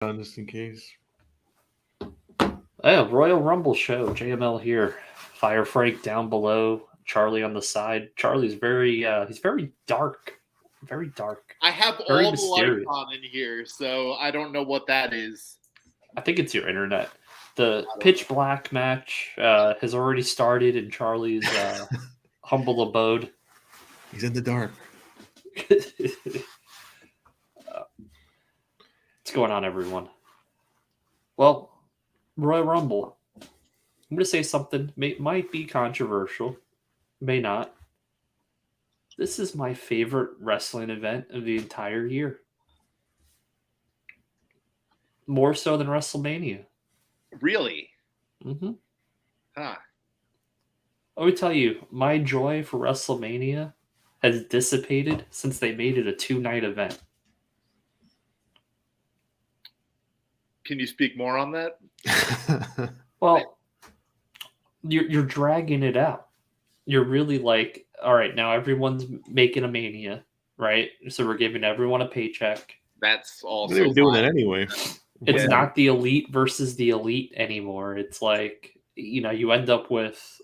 just in case. Oh, Royal Rumble show. JML here. Fire Frank down below. Charlie on the side. Charlie's he's very dark. Very dark. I have Very all the lights mysterious. on in here, so I don't know what that is. I think it's your internet. The pitch black match has already started in Charlie's humble abode. He's in the dark. What's going on, everyone? Well, Royal Rumble. I'm going to say something might be controversial, may not. This is my favorite wrestling event of the entire year. More so than WrestleMania. Really? Mm-hmm. Huh. I would tell you, my joy for WrestleMania has dissipated since they made it a 2-night event. Can you speak more on that? Well, you're dragging it out. You're really like, all right, now everyone's making a Mania, right? So we're giving everyone a paycheck. That's also they were doing that anyway. It's not the elite versus the elite anymore. It's like, you end up with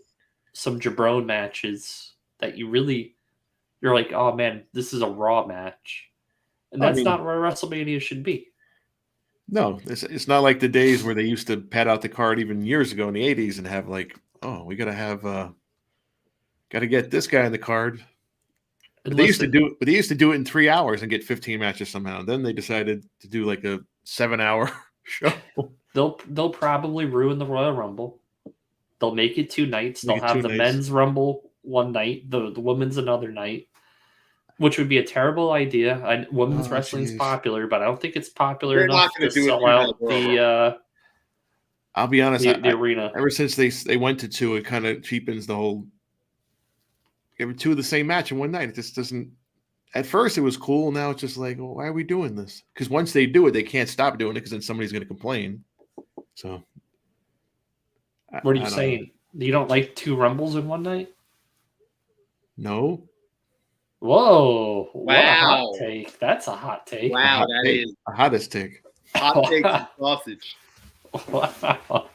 some jabron matches that you're like, oh man, this is a Raw match. And that's not where WrestleMania should be. No, it's not like the days where they used to pad out the card even years ago in the 80s and have like, oh, we got to get this guy in the card. But they used to do it in 3 hours and get 15 matches somehow. Then they decided to do like a 7-hour show. They'll probably ruin the Royal Rumble. They'll make it 2 nights. They'll have the men's Rumble one night, the women's another night, which would be a terrible idea. Women's wrestling's popular, but I don't think it's popular enough to sell out the. I'll be honest, the arena. Ever since they went to 2, it kind of cheapens the whole. Every 2 of the same match in one night. It just doesn't. At first, it was cool. Now it's just like, well, why are we doing this? Because once they do it, they can't stop doing it because then somebody's going to complain. So, what are you saying? You don't like 2 Rumbles in one night? No. Whoa! Wow! What a hot take. That's a hot take. Wow, that is the hottest take. Hot take and sausage. Wow!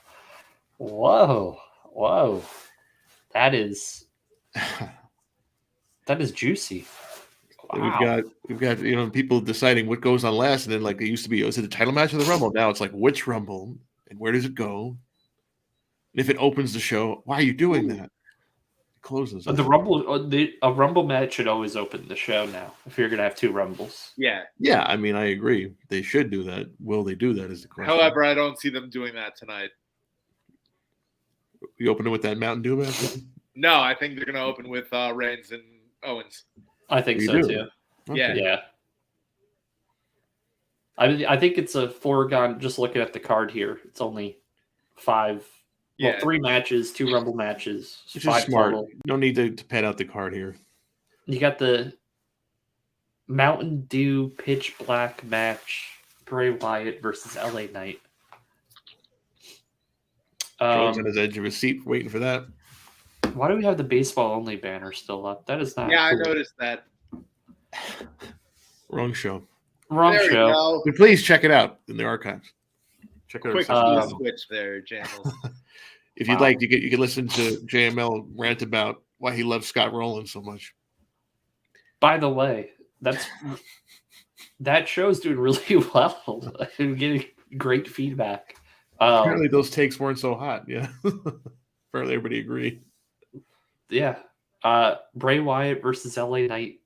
Whoa! That is juicy. Wow. We've got people deciding what goes on last, and then like it used to be, is it the title match or the Rumble? Now it's like which Rumble and where does it go? And if it opens the show, why are you doing that? It closes. The Rumble, a Rumble match should always open the show now. If you're gonna have 2 Rumbles, yeah. I mean, I agree. They should do that. Will they do that? Is the question. However, I don't see them doing that tonight. You open it with that Mountain Dew match? No, I think they're gonna open with Reigns and Owens. I think so too. Okay. Yeah. I think it's a foregone. Just looking at the card here, it's only 5. Well, 3 matches, 2 Rumble matches, which 5 is smart. total. No need to pad out the card here. You got the Mountain Dew pitch black match: Bray Wyatt versus LA Knight. Joe's on his edge of his seat, waiting for that. Why do we have the baseball only banner still up? That is not. Yeah, cool. I noticed that. Wrong show. Wrong there show. But please check it out in the archives. Check it out. Quick switch there, Janice. If you'd like, you can listen to JML rant about why he loves Scott Rowland so much. By the way, that show's doing really well. I'm getting great feedback. Apparently, those takes weren't so hot. Yeah, apparently everybody agreed. Yeah, Bray Wyatt versus LA Knight.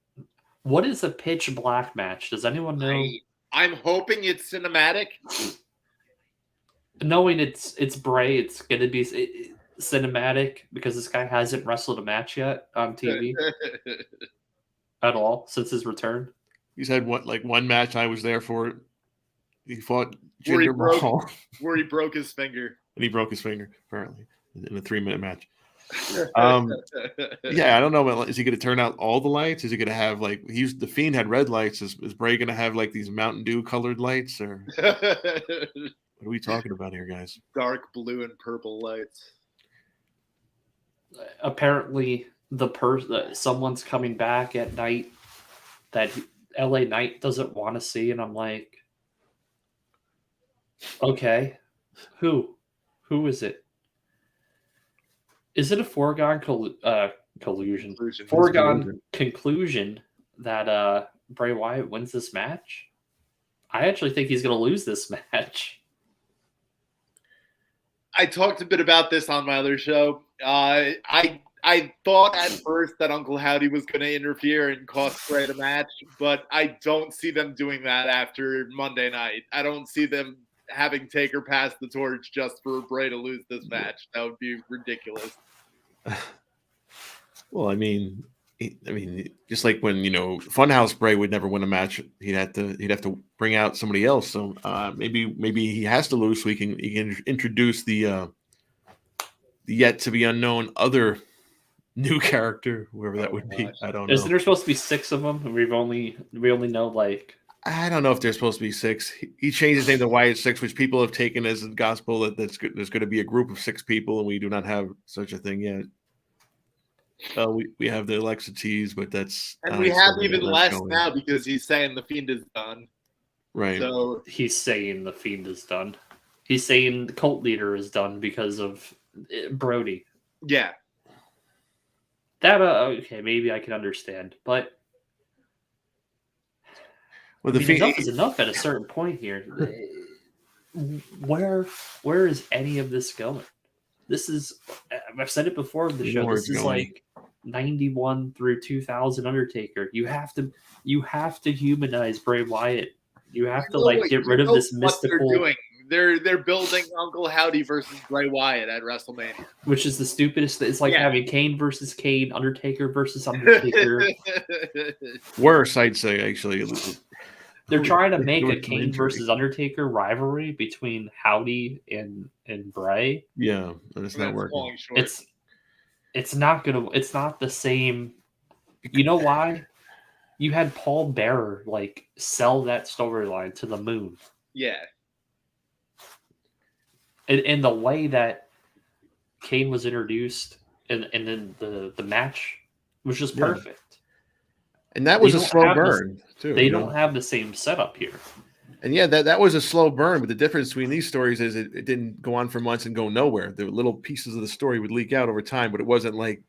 What is a pitch black match? Does anyone know? I'm hoping it's cinematic. Knowing it's Bray, it's going to be cinematic because this guy hasn't wrestled a match yet on TV at all since his return. He's had one match I was there for. He fought where he, Jinder Mahal. Where he broke his finger. And he broke his finger, apparently, in a 3-minute match. Yeah, I don't know. Is he going to turn out all the lights? Is he going to have the Fiend had red lights? Is Bray going to have these Mountain Dew colored lights? Or what are we talking about here, guys? Dark blue and purple lights. Apparently, someone's coming back at night that LA Knight doesn't want to see, and I'm like, Okay. Who is it? Is it a foregone collusion? Foregone conclusion that Bray Wyatt wins this match? I actually think he's going to lose this match. I talked a bit about this on my other show. I thought at first that Uncle Howdy was going to interfere and cost Bray the match, but I don't see them doing that after Monday night. I don't see them having Taker pass the torch just for Bray to lose this match. That would be ridiculous. Well, I mean, just like when Funhouse Bray would never win a match, he'd have to bring out somebody else. So maybe he has to lose so he can introduce the yet to be unknown other new character, whoever that would be. I don't know. Isn't there supposed to be 6 of them? And we only know like. I don't know if there's supposed to be 6. He changed his name to Wyatt 6, which people have taken as gospel that there's going to be a group of 6 people, and we do not have such a thing yet. We have the Alexa tease, but that's and we have even less now because he's saying the Fiend is done. Right. So he's saying the Fiend is done. He's saying the cult leader is done because of Brody. Yeah. That okay, maybe I can understand, but enough is enough at a certain point here. Where is any of this going? This is, I've said it before in the show. This is like 91 through 2000 Undertaker. You have to humanize Bray Wyatt. You have to get rid of this mystical. They're building Uncle Howdy versus Bray Wyatt at WrestleMania, which is the stupidest. It's like having Kane versus Kane, Undertaker versus Undertaker. Worse, I'd say actually. They're trying to make a Kane versus Undertaker rivalry between Howdy and Bray. Yeah, and it's not working. It's not gonna. It's not the same. You know why? You had Paul Bearer sell that storyline to the moon. Yeah. And the way that Kane was introduced and then the match was just perfect. And that was a slow burn, too. They don't have the same setup here. And yeah, that was a slow burn, but the difference between these stories is it didn't go on for months and go nowhere. The little pieces of the story would leak out over time, but it wasn't like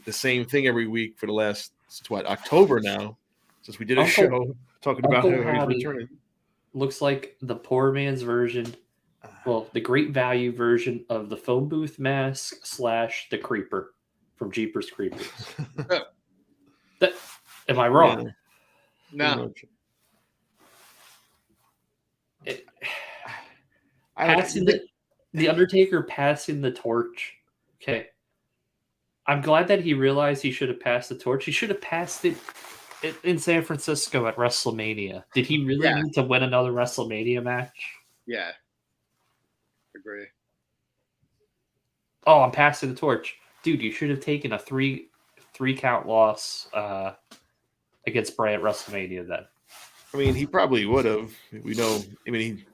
the same thing every week for the last, October now, since we did a show talking about how he's returning. Looks like the poor man's version, the great value version of the phone booth mask / the creeper from Jeepers Creepers. Am I wrong? Yeah. No. The Undertaker passing the torch. Okay. I'm glad that he realized he should have passed the torch. He should have passed it in San Francisco at WrestleMania. Did he really need to win another WrestleMania match? Yeah. Agree. Oh, I'm passing the torch. Dude, you should have taken a three count loss against Bray at WrestleMania then. I mean, he probably would have. We know. I mean,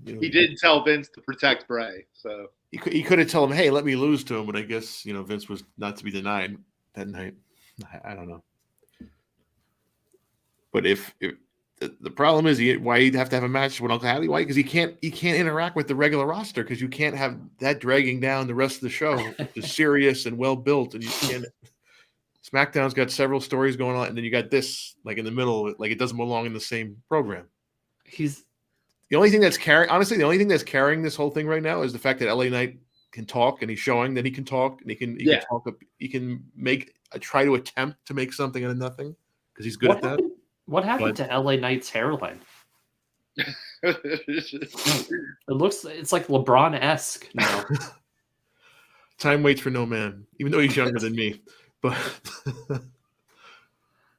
he did tell Vince to protect Bray, so he could have told him, "Hey, let me lose to him." But I guess Vince was not to be denied that night. I don't know. But if the problem is why he'd have to have a match with Uncle Howdy, why? Because he can't interact with the regular roster because you can't have that dragging down the rest of the show. It's serious and well built, and you can't. SmackDown's got several stories going on, and then you got this in the middle, it doesn't belong in the same program. The only thing that's carrying this whole thing right now is the fact that LA Knight can talk, and he's showing that he can talk, and he can try to attempt to make something out of nothing because he's good at that. What happened to LA Knight's hairline? It's like LeBron-esque now. Time waits for no man, even though he's younger than me. But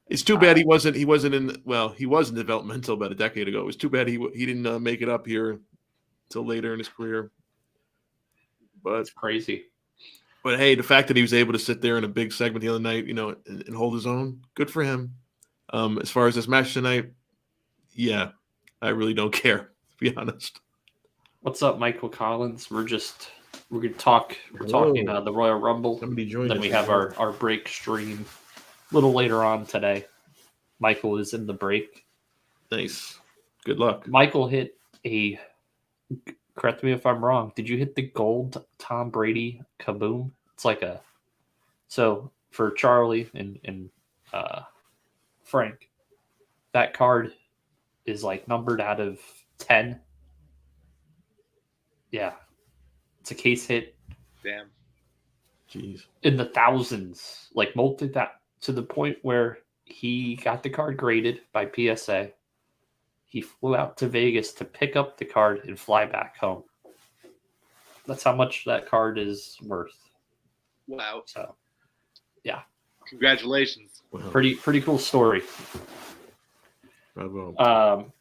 it's too bad he wasn't in. Well, he was in developmental about a decade ago. It was too bad he didn't make it up here until later in his career. But it's crazy. But hey, the fact that he was able to sit there in a big segment the other night, and hold his own, good for him. As far as this match tonight, yeah, I really don't care, to be honest. What's up, Michael Collins? We're going to talk. We're talking the Royal Rumble. Somebody joined. Then we have our break stream a little later on today. Michael is in the break. Nice. Good luck. Michael hit a correct me if I'm wrong. Did you hit the gold Tom Brady kaboom? It's like a so for Charlie and Frank, that card is like numbered out of 10. Yeah, it's a case hit. Damn. Jeez. In the thousands, like multi that to the point where he got the card graded by PSA. He flew out to Vegas to pick up the card and fly back home. That's how much that card is worth. Wow. So, yeah. Congratulations. Wow. Pretty cool story. Bravo.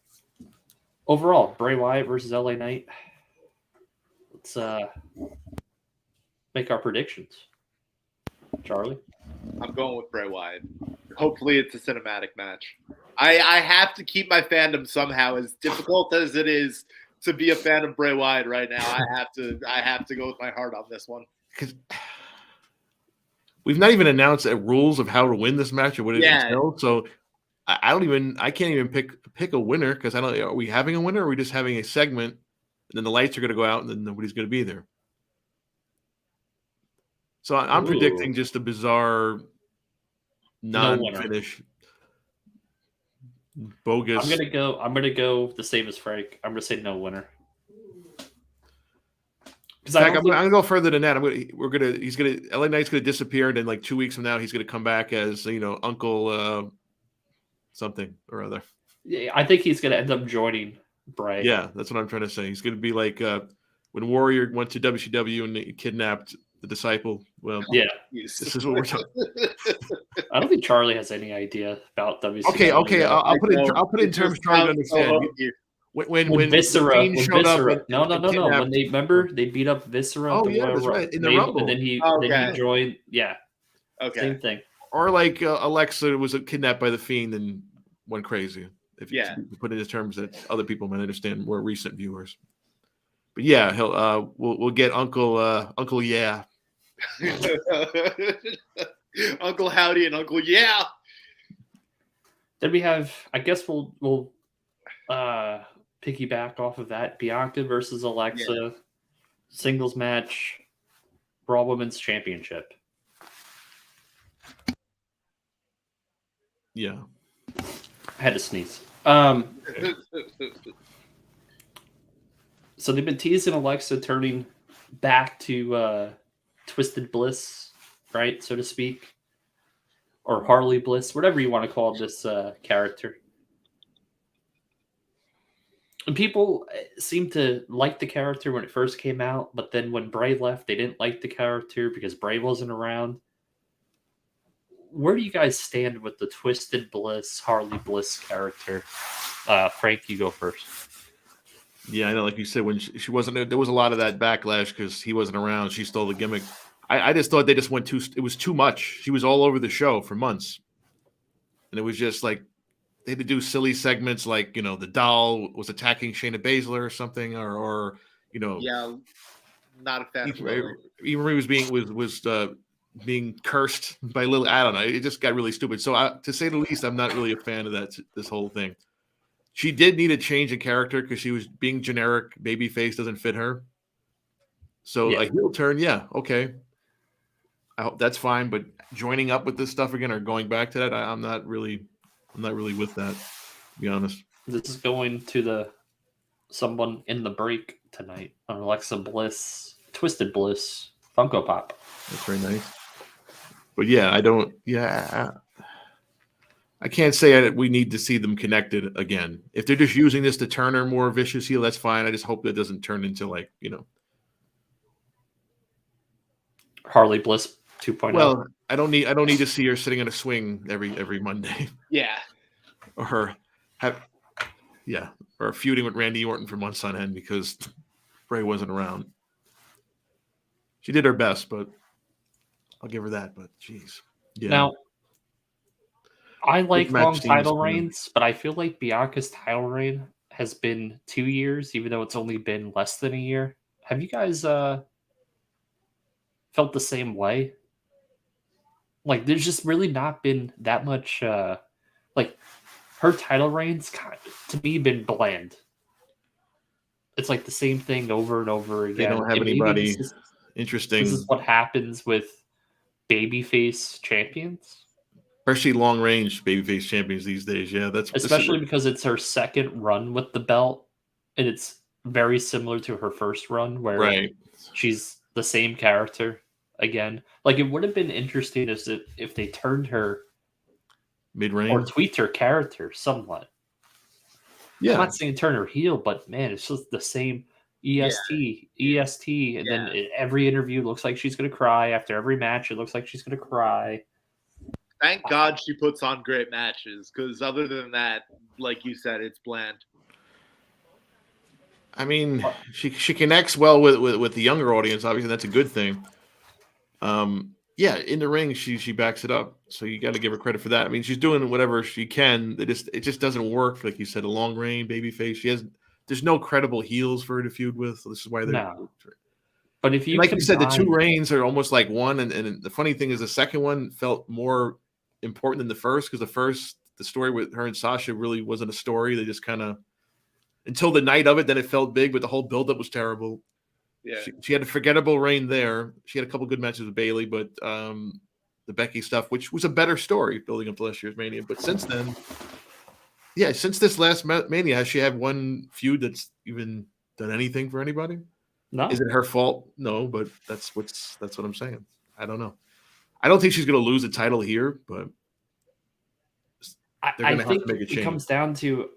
Overall, Bray Wyatt versus LA Knight. Let's make our predictions. Charlie? I'm going with Bray Wyatt. Hopefully it's a cinematic match. I have to keep my fandom somehow, as difficult as it is to be a fan of Bray Wyatt right now. I have to go with my heart on this one. Because we've not even announced the rules of how to win this match or what it entails. So I can't even pick a winner because I don't. Are we having a winner or are we just having a segment and then the lights are going to go out and then nobody's going to be there? So I'm predicting just a bizarre non-finish. Bogus. I'm gonna go the same as Frank. I'm gonna say no winner. I'm gonna go further than that. LA Knight's gonna disappear, and then like 2 weeks from now, he's gonna come back as Uncle something or other. Yeah, I think he's gonna end up joining Bray. Yeah, that's what I'm trying to say. He's gonna be like when Warrior went to WCW and he kidnapped the disciple. Well, yeah, this is what we're talking. I don't think Charlie has any idea about WCW. Okay. I'll put it in terms Charlie to understand. When Viscera showed up, no. When they beat up Viscera. Oh yeah, that's right. In the Rumble, and then he joined. Yeah. Okay. Same thing. Or like Alexa was kidnapped by the Fiend and went crazy. If you put it in terms that other people might understand, more recent viewers. But yeah, he'll we'll get Uncle Yeah. Uncle Howdy and Uncle Yeah. Then we have, I guess we'll piggyback off of that. Bianca versus Alexa singles match, Raw Women's Championship. Yeah. I had to sneeze. So they've been teasing Alexa turning back to Twisted Bliss, right, so to speak, or Harley Bliss, whatever you want to call this character. And people seem to like the character when it first came out, but then when Bray left, they didn't like the character because Bray wasn't around. Where do you guys stand with the Twisted Bliss, Harley Bliss character? Frank, you go first. Yeah, I know. Like you said, when she wasn't there, was a lot of that backlash because he wasn't around. She stole the gimmick. I just thought they just went it was too much. She was all over the show for months, and it was just like they had to do silly segments like the doll was attacking Shayna Baszler or something, or yeah, not a fan. Even was being cursed by Lily. I don't know. It just got really stupid. So to say the least, I'm not really a fan of this whole thing. She did need a change in character because she was being generic. Babyface doesn't fit her. So a heel turn, yeah, okay. I hope that's fine. But joining up with this stuff again or going back to that, I'm not really with that. To be honest. This is going to someone in the break tonight on Alexa Bliss, Twisted Bliss, Funko Pop. That's very nice. But yeah, I don't. Yeah. I can't say we need to see them connected again. If they're just using this to turn her more vicious heel, that's fine. I just hope that doesn't turn into Harley Bliss 2.0. Well, I don't need to see her sitting in a swing every Monday. Yeah. Or or feuding with Randy Orton for months on end because Bray wasn't around. She did her best, but I'll give her that. But jeez. Yeah. Now, I like long title reigns, but I feel like Bianca's title reign has been 2 years, even though it's only been less than a year. Have you guys felt the same way? Like, there's just really not been that much. Like, her title reigns, to me, been bland. it's like the same thing over and over again. They don't have And maybe anybody interesting. This is what happens with babyface champions, Especially long range babyface champions these days. Yeah, especially because it's her second run with the belt, and it's very similar to her first run, where right. she's the same character again. Like, it would have been interesting if they turned her Mid-range or tweaked her character somewhat. Yeah, I'm not saying turn her heel, but man, it's just the same EST, and then every interview looks like she's gonna cry. After every match, it looks like she's gonna cry. Thank God she puts on great matches, because other than that, like you said, it's bland. I mean, she connects well with the younger audience. Obviously, that's a good thing. Yeah, in the ring, she backs it up. So you got to give her credit for that. I mean, she's doing whatever she can. It just doesn't work. Like you said, a long range babyface. There's no credible heels for her to feud with. So this is why they're. No. But if you like you said, the two reigns are almost like one. And the funny thing is, the second one felt more important than the first, because the story with her and Sasha really wasn't a story. They just kind of, until the night of it, then it felt big, but the whole buildup was terrible. Yeah, she had a forgettable reign there. She had a couple good matches with Bayley, but the Becky stuff, which was a better story building up to last year's Mania. But since then, since this last Mania, has she had one feud that's even done anything for anybody? No. Is it her fault? No, but that's what I'm saying. I don't know. I don't think she's going to lose the title here, but I think it comes down to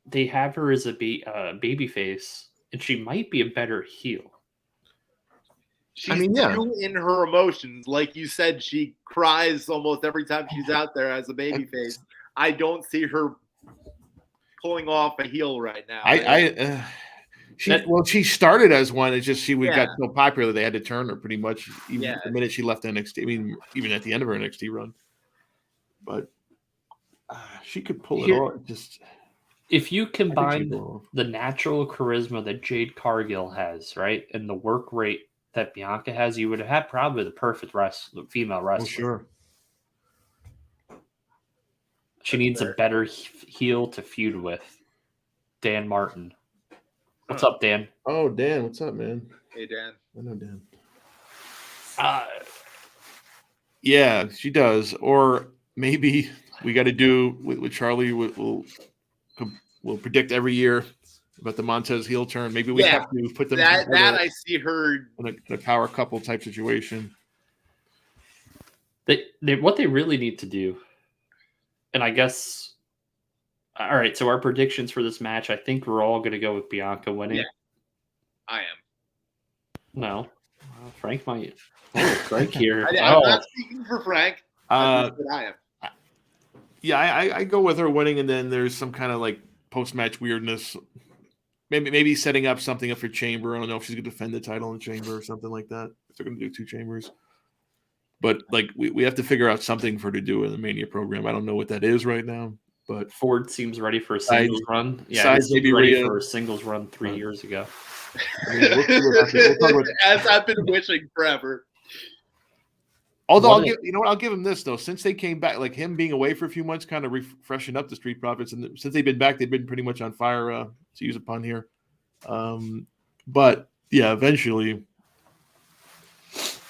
they have her as a baby face, and she might be a better heel. She's still in her emotions. Like you said, she cries almost every time she's out there as a babyface. I don't see her pulling off a heel right now. She started as one. It's just got so popular they had to turn her pretty much even the minute she left NXT. I mean, even at the end of her NXT run. But she could pull it off. Just if you combine the natural charisma that Jade Cargill has, right, and the work rate that Bianca has, you would have probably the perfect female wrestler. Oh, sure. She needs a better heel to feud with. Dan Martin. What's up, Dan? Oh, Dan. What's up, man? Hey, Dan. I know Dan. Yeah, she does. Or maybe we got to do with Charlie. We'll predict every year about the Montez heel turn. Maybe we have to put them that I see her in a power couple type situation. What they really need to do, and I guess, all right, so our predictions for this match, I think we're all going to go with Bianca winning. Yeah, I am. No, Frank might. Frank here. I'm not speaking for Frank. I am. Yeah, I go with her winning, and then there's some kind of like post-match weirdness. Maybe setting up something up for Chamber. I don't know if she's going to defend the title in Chamber or something like that. If they're going to do two Chambers. But like we have to figure out something for her to do in the Mania program. I don't know what that is right now. But Ford seems ready for a singles run. Yeah, he's maybe ready for a singles run 3 years ago. I mean, we'll as I've been wishing forever. Although I'll give him this though. Since they came back, like him being away for a few months, kind of refreshing up the Street Profits, and since they've been back, they've been pretty much on fire. To use a pun here, but yeah, eventually,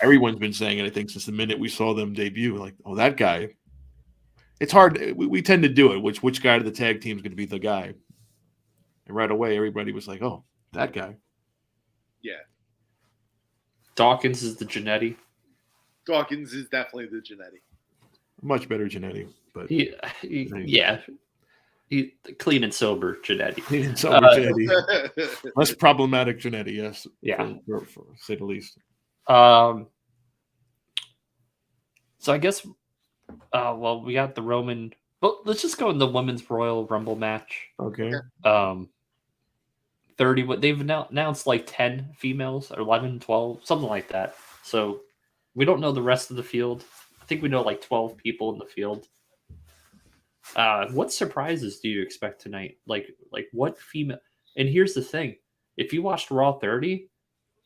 everyone's been saying it. I think since the minute we saw them debut, like, oh, that guy. It's hard. We tend to do it. Which guy to the tag team is going to be the guy? And right away, everybody was like, "Oh, that guy." Yeah. Dawkins is the Jannetty. Dawkins is definitely the Jannetty. Much better Jannetty, but he's clean and sober Jannetty. Clean and sober Jannetty. Less problematic Jannetty, yes. Yeah, for say the least. So I guess. Well, we got the Roman. Well, let's just go in the Women's Royal Rumble match. Okay. 30. What they've announced like 10 females or 11, 12, something like that. So we don't know the rest of the field. I think we know like 12 people in the field. What surprises do you expect tonight? Like what female? And here's the thing: if you watched Raw 30,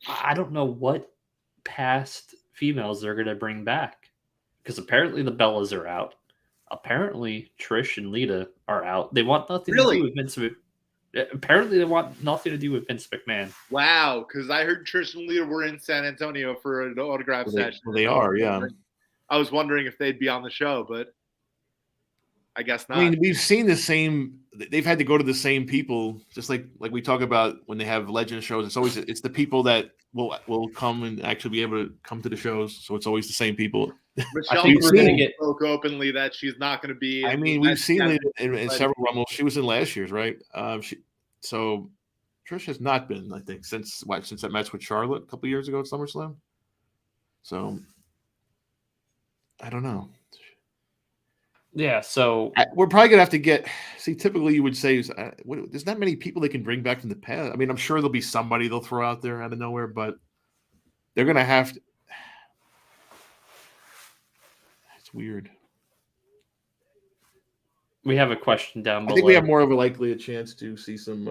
I don't know what past females they're going to bring back. Because apparently the Bellas are out. Apparently Trish and Lita are out. They want nothing to do with Vince. Apparently, they want nothing to do with Vince McMahon. Wow, because I heard Trish and Lita were in San Antonio for an autograph session. Well, they are, yeah. I was wondering if they'd be on the show, but I guess not. I mean, we've seen the same. They've had to go to the same people, just like we talk about when they have legend shows. It's the people that will come and actually be able to come to the shows. So it's always the same people. Michelle spoke openly that she's not going to be. I mean, we've seen it in several Rumbles. She was in last year's, right? So Trish has not been, I think, since that match with Charlotte a couple of years ago at SummerSlam. So I don't know. Yeah, so we're probably gonna have to get. See, typically you would say there's not many people they can bring back from the past. I mean, I'm sure there'll be somebody they'll throw out there out of nowhere, but they're gonna have to. It's weird. We have a question down below. I think we have more of a chance to see some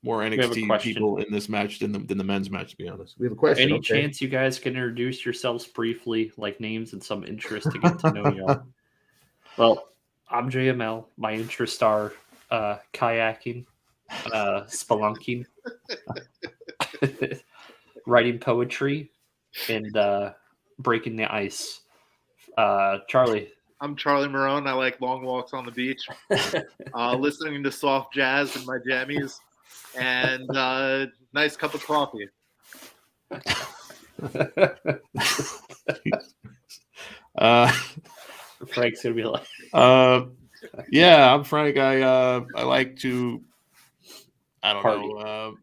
more NXT people in this match than the men's match. To be honest, we have a question. Any chance you guys can introduce yourselves briefly, like names and some interest to get to know y'all? Well, I'm JML. My interests are kayaking, spelunking, writing poetry, and breaking the ice. Charlie. I'm Charlie Marone. I like long walks on the beach, listening to soft jazz in my jammies, and nice cup of coffee. Frank's gonna be like, yeah, I'm Frank. I like to, I don't know,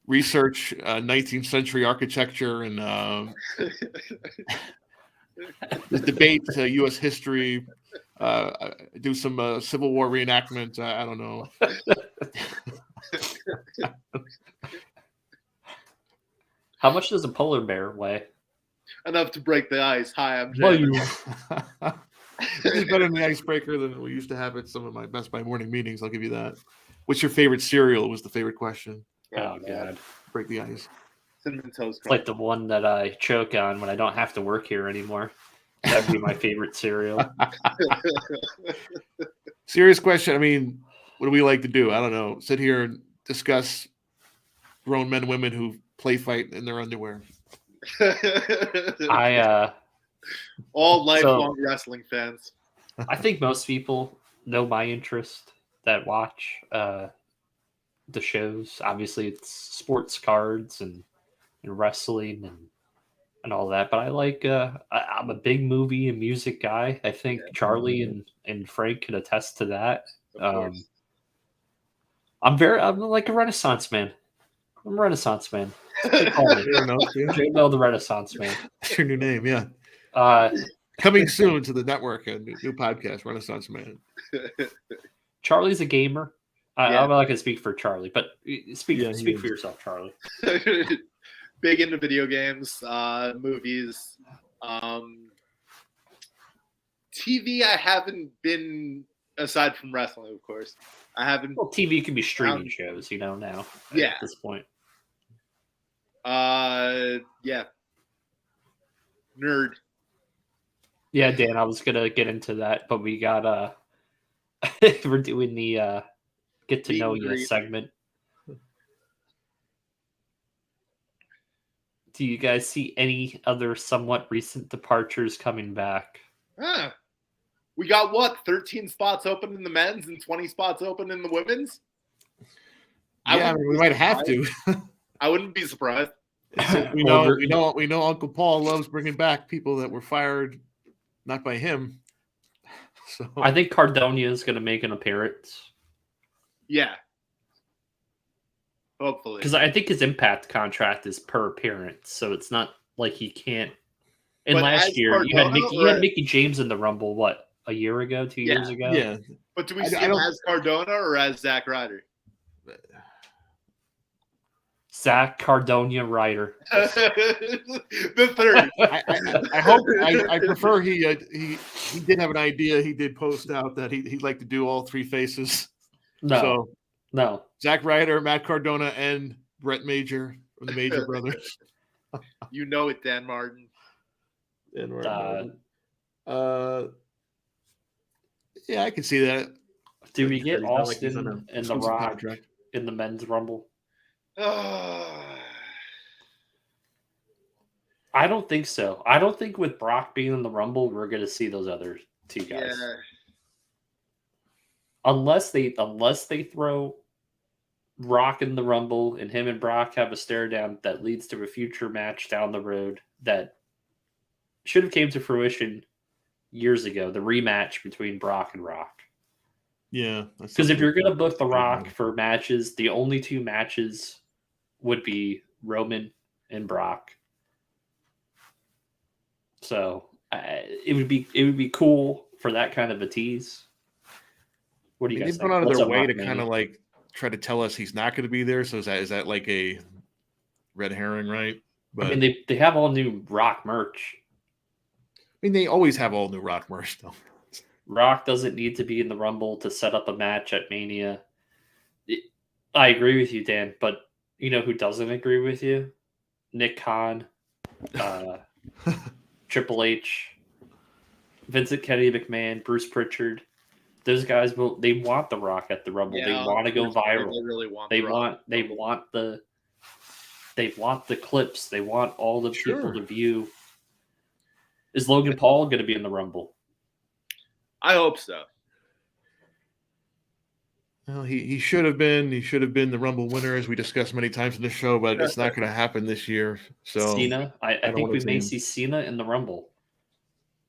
research 19th century architecture and debate U.S. history. Do some Civil War reenactment. I don't know. How much does a polar bear weigh? Enough to break the ice. Hi, I'm Jay. It's better than the icebreaker than we used to have at some of my Best Buy morning meetings. I'll give you that. What's your favorite cereal? Was the favorite question. Oh God! Break the ice. Cinnamon Toast Crunch. It's like the one that I choke on when I don't have to work here anymore. That'd be my favorite cereal. Serious question. I mean, what do we like to do? I don't know. Sit here and discuss grown men and women who play fight in their underwear. All lifelong wrestling fans. I think most people know my interest that watch the shows. Obviously, it's sports cards and wrestling and all that. But I like. I'm a big movie and music guy. I think Charlie and Frank can attest to that. I'm like a Renaissance man. I'm a Renaissance man. JML the Renaissance man. That's your new name, yeah. Coming soon to the network, a new podcast, Renaissance Man. Charlie's a gamer. I'm not going to speak for Charlie, but speak for yourself, Charlie. Big into video games, movies, TV. I haven't been, aside from wrestling, of course. I haven't. Well, TV can be streaming shows, now. At this point. Yeah. Nerd. Yeah, Dan, I was gonna get into that, but we got we're doing the get to know you segment. Do you guys see any other somewhat recent departures coming back? We got 13 spots open in the men's and 20 spots open in the women's? Yeah, we might have to. I wouldn't be surprised. We know Uncle Paul loves bringing back people that were fired not by him. So I think Cardonia is going to make an appearance. Yeah. Hopefully. Because I think his Impact contract is per appearance, so it's not like he can't. And last year, you had Mickey James in the Rumble, a year ago, 2 years ago? Yeah. But do we see him as Cardona or as Zack Ryder? Zack Cardonia Ryder. The third. I prefer he did have an idea. He did post out that he'd like to do all three faces. No. Zack Ryder, Matt Cardona, and Brett Major from the Major Brothers. You know it, Dan Martin. Yeah, I can see that. Do we get Austin and The Rock in the men's Rumble? I don't think so. I don't think with Brock being in the Rumble, we're going to see those other two guys. Yeah. Unless they throw Rock in the Rumble and him and Brock have a stare down that leads to a future match down the road that should have came to fruition years ago, the rematch between Brock and Rock. Yeah. Because if you're going to book The Rock for matches, the only two matches would be Roman and Brock. So it would be cool for that kind of a tease. What do you guys think? They've gone out of their way to kind of like try to tell us he's not going to be there. So is that like a red herring, right? But I mean, they have all new Rock merch. I mean, they always have all new Rock merch, though. Rock doesn't need to be in the Rumble to set up a match at Mania. I agree with you, Dan, but you know who doesn't agree with you? Nick Khan, Triple H, Vincent Kennedy McMahon, Bruce Pritchard. Those guys they want the Rock at the Rumble. Yeah, they want to go viral. They really want. They want the clips. They want all the people to view. Is Logan Paul going to be in the Rumble? I hope so. Well, he should have been. He should have been the Rumble winner, as we discussed many times in the show, but it's not going to happen this year. So Cena, I think we may see Cena in the Rumble.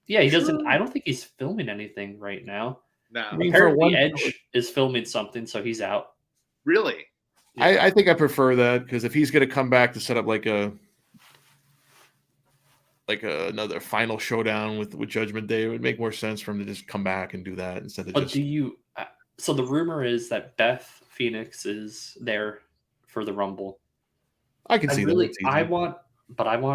Yeah, he doesn't. I don't think he's filming anything right now. No, I mean, apparently Edge is filming something, so he's out. Really? Yeah. I think I prefer that, because if he's going to come back to set up like another final showdown with Judgment Day, it would make more sense for him to just come back and do that instead of just. So the rumor is that Beth Phoenix is there for the Rumble. I can see that. I want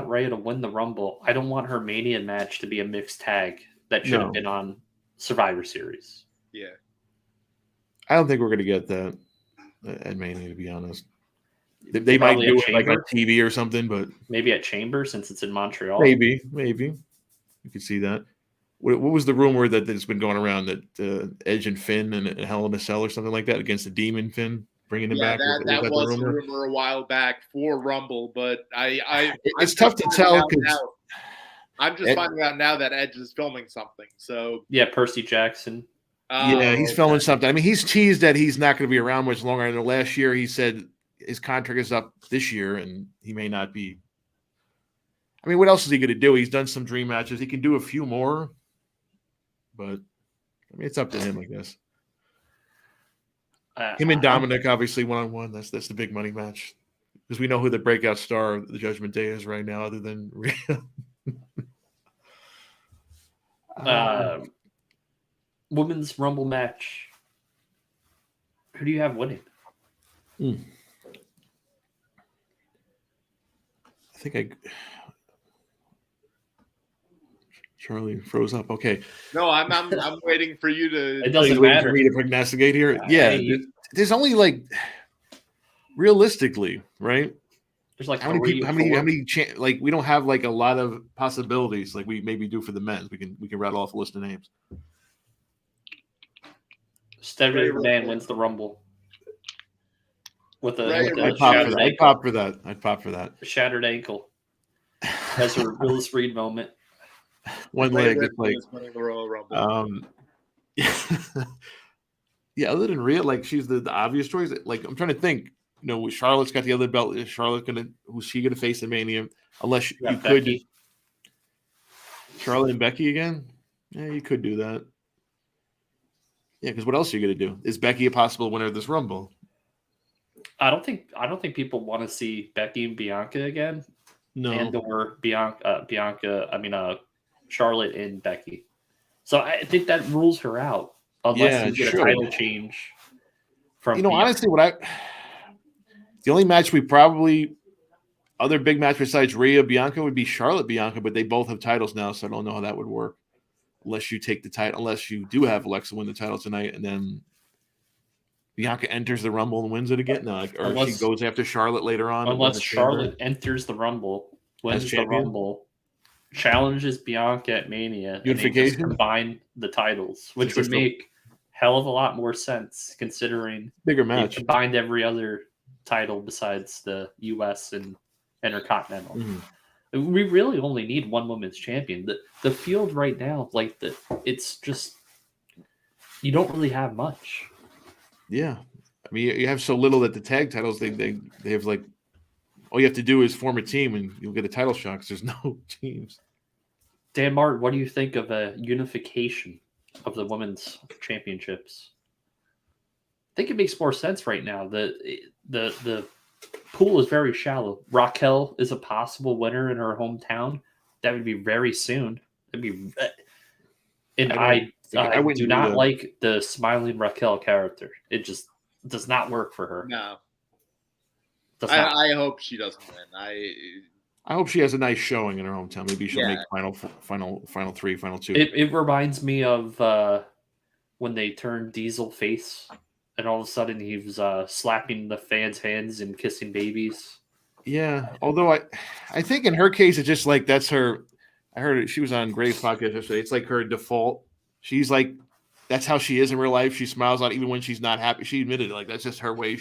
Rhea to win the Rumble. I don't want her Mania match to be a mixed tag that should have been on Survivor Series. Yeah. I don't think we're going to get that at Mania, to be honest. They might do it like on TV or something, but maybe at Chamber, since it's in Montreal. Maybe you could see that. What was the rumor that's been going around that Edge and Finn and Hell in a Cell or something like that against the Demon Finn, bringing him back? That was a rumor a while back for Rumble, but it's tough to tell because I'm just finding out now that Edge is filming something. So yeah, Percy Jackson. Yeah, he's filming something. I mean, he's teased that he's not going to be around much longer. I know last year he said his contract is up this year and he may not be. I mean, what else is he going to do? He's done some dream matches. He can do a few more, but I mean, it's up to him, I guess. Him and Dominic, obviously, one-on-one. That's the big money match, because we know who the breakout star of the Judgment Day is right now, other than Rhea. Women's Rumble match. Who do you have winning? I think Charlie froze up. Okay. No, I'm waiting for you to. It doesn't matter for me to prognosticate here. Yeah, there's only like realistically, right? There's like how many like we don't have like a lot of possibilities like we maybe do for the men's. We can rattle off a list of names. Stephanie McMahon wins the Rumble with a I'd pop for that. I'd pop for that. A shattered ankle. That's her Willis Reed moment. One leg. It's like winning the Royal Rumble. Yeah. Other than Rhea, like she's the obvious choice. Like I'm trying to think. You know, Charlotte's got the other belt. Is Charlotte who's she gonna face in Mania? Unless you could. Charlotte and Becky again? Yeah, you could do that. Yeah, because what else are you gonna do? Is Becky a possible winner of this Rumble? I don't think people want to see Becky and Bianca again. No. And or Charlotte and Becky. So I think that rules her out unless you get a title change from Bianca. Honestly, the only match other big match besides Rhea Bianca would be Charlotte Bianca, but they both have titles now, so I don't know how that would work. Unless you take the title, unless you do have Alexa win the title tonight, and then Bianca enters the Rumble and wins it again, she goes after Charlotte later on. Unless Charlotte enters the Rumble, wins the Rumble, challenges Bianca at Mania, and they just combine the titles, which would make hell of a lot more sense considering Bigger they match. combined every other title besides the U.S. and Intercontinental. Mm-hmm. We really only need one women's champion. The field right now, it's just you don't really have much. Yeah, I mean, you have so little that the tag titles they have like all you have to do is form a team and you'll get a title shot because there's no teams. Dan Martin, what do you think of a unification of the women's championships? I think it makes more sense right now. The pool is very shallow. Raquel is a possible winner in her hometown. That would be very soon. It'd be, and I do not like the smiling Raquel character. It just does not work for her. No. I hope she doesn't win. I hope she has a nice showing in her hometown. Maybe she'll make final three, final two. It reminds me of when they turned Diesel face, and all of a sudden he was slapping the fans' hands and kissing babies. Yeah, although I think in her case it's just like that's her. I heard she was on Gray's podcast yesterday. It's like her default. She's like that's how she is in real life. She smiles on even when she's not happy. She admitted it. Like that's just her way.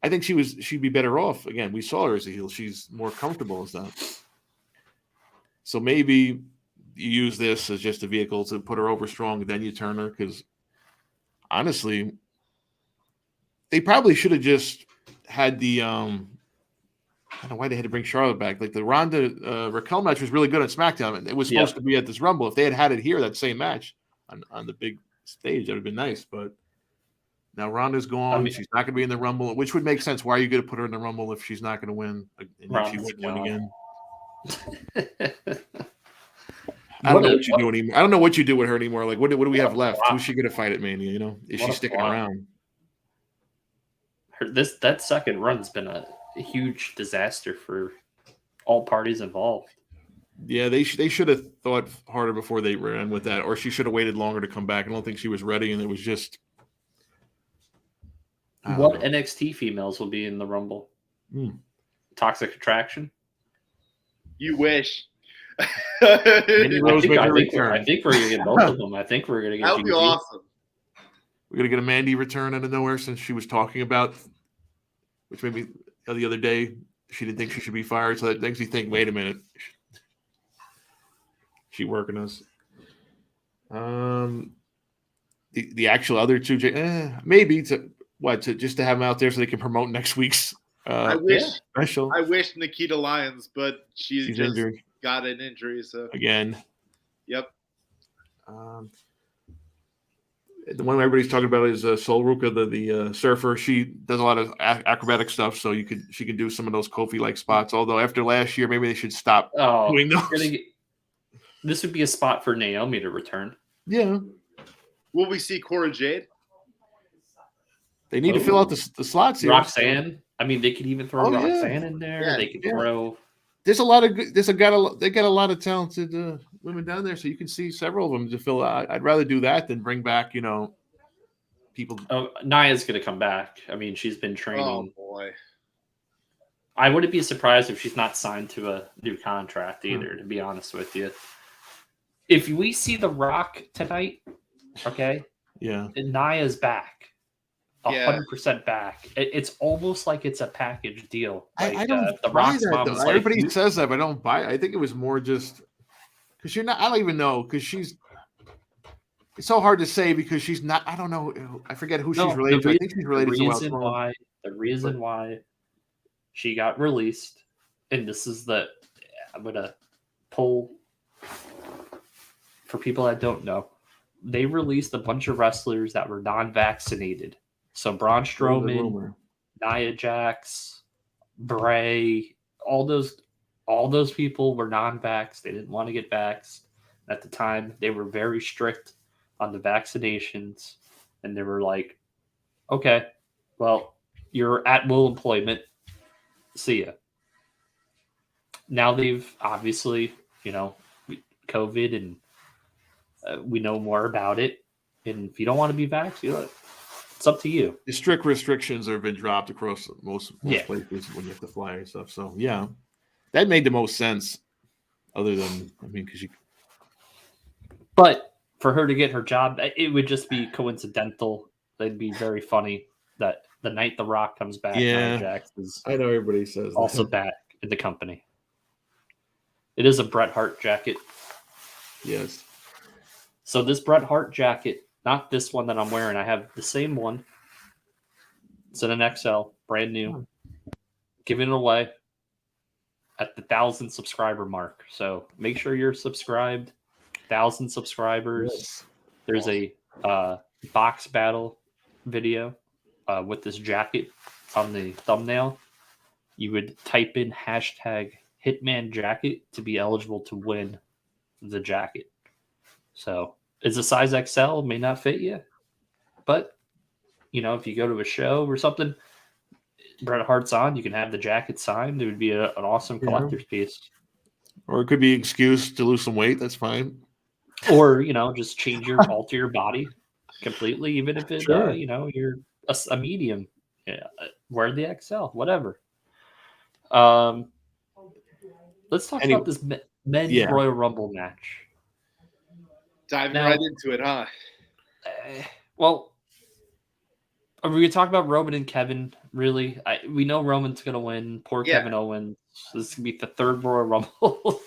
I think she'd be better off. Again, we saw her as a heel. She's more comfortable as that. So maybe you use this as just a vehicle to put her over strong, and then you turn her. Because honestly, they probably should have just had the I don't know why they had to bring Charlotte back. Like the Ronda Raquel match was really good on SmackDown, and it was supposed to be at this Rumble. If they had it here, that same match on the big stage, that would have been nice. But now Ronda's gone. She's not going to be in the Rumble, which would make sense. Why are you going to put her in the Rumble if she's not going to win? And if she wouldn't win again. I don't know what you do anymore. I don't know what you do with her anymore. Like, what do we have left? Who's she going to fight at Mania? You know, is she sticking around? That second run's been a huge disaster for all parties involved. Yeah, they should have thought harder before they ran with that, or she should have waited longer to come back. I don't think she was ready, and it was just. What NXT females will be in the Rumble? Toxic Attraction? You wish. I think we're going to get both of them. I think we're going to get that would be awesome. We're going to get a Mandy return out of nowhere since she was talking about, which made me the other day, she didn't think she should be fired. So that makes me think, wait a minute. She working us. The actual other two, maybe to just to have them out there so they can promote next week's special. I wish Nikita Lyons, but she's just injured. Got an injury. So again, yep. The one everybody's talking about is Sol Ruka, the surfer. She does a lot of acrobatic stuff, so she can do some of those Kofi-like spots. Although after last year, maybe they should stop doing those. This would be a spot for Naomi to return. Yeah. Will we see Cora Jade? They need to fill out the slots here. Roxanne. I mean, they could even throw Roxanne in there. Yeah, they could throw. There's a lot of good. They got a lot of talented women down there, so you can see several of them to fill out. I'd rather do that than bring back, people. Oh, Nia's going to come back. I mean, she's been training. Oh boy. I wouldn't be surprised if she's not signed to a new contract either. To be honest with you, if we see The Rock tonight, okay, yeah, and Nia's back. 100% back. It's almost like it's a package deal. Like, I don't. The Rock's mom was everybody says that, but I don't buy it. I think it was more just because you're not. I don't even know because she's. It's so hard to say because she's not. I don't know. I forget who she's related to. I think she's related to. The reason why she got released, and this is I'm gonna pull for people that don't know. They released a bunch of wrestlers that were non-vaccinated. So Braun Strowman, Nia Jax, Bray, all those people were non-vax. They didn't want to get vaxxed. At the time, they were very strict on the vaccinations, and they were like, "Okay, well, you're at will employment. See ya." Now they've obviously, COVID, and we know more about it. And if you don't want to be vaxxed, it's up to you. The strict restrictions have been dropped across most places when you have to fly and stuff. So, yeah, that made the most sense other than, because you. But for her to get her job, it would just be coincidental. It'd be very funny that the night The Rock comes back, Nia Jax is I know everybody says also that. back in the company. It is a Bret Hart jacket. Yes. So this Bret Hart jacket, not this one that I'm wearing, I have the same one. It's in an XL, brand new. Giving it away at the 1,000 subscriber mark. So make sure you're subscribed. 1,000 subscribers. Yes. There's a box battle video with this jacket on the thumbnail. You would type in hashtag Hitman Jacket to be eligible to win the jacket. So it's a size XL, may not fit you, but if you go to a show or something, Bret Hart's on, you can have the jacket signed. It would be an awesome collector's piece. Or it could be an excuse to lose some weight. That's fine. Or just alter your body completely, even if it you're a medium. Yeah, wear the XL, whatever. Let's talk about this men's Royal Rumble match. Diving right into it, huh? Well, are we going to talk about Roman and Kevin? Really? We know Roman's going to win. Poor Kevin Owens. This is going to be the third Royal Rumble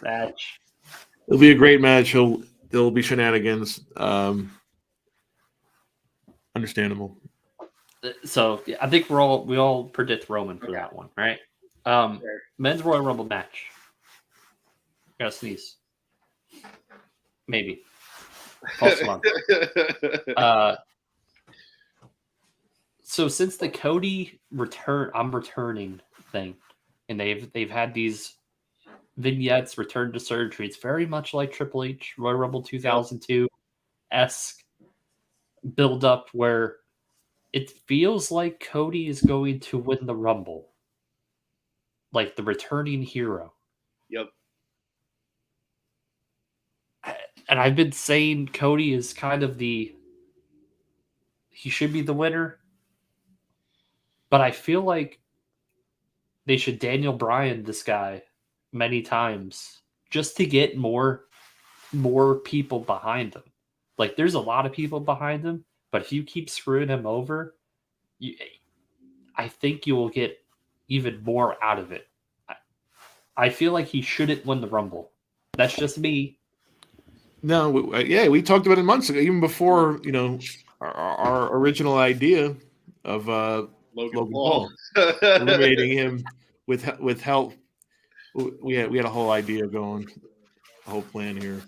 match. It'll be a great match. There'll be shenanigans. Understandable. So I think we all predict Roman for that one, right? Men's Royal Rumble match. Gotta sneeze. Maybe. So since the Cody I'm returning thing, and they've had these vignettes, return to surgery. It's very much like Triple H Royal Rumble 2002-esque build up where it feels like Cody is going to win the Rumble. Like the returning hero. Yep. And I've been saying Cody is kind of he should be the winner. But I feel like they should Daniel Bryan this guy many times just to get more people behind him. Like there's a lot of people behind him, but if you keep screwing him over, I think you will get even more out of it. I feel like he shouldn't win the Rumble. That's just me. No, we talked about it months ago, even before our original idea of Logan Paul eliminating him with help. We had a whole idea going, a whole plan here.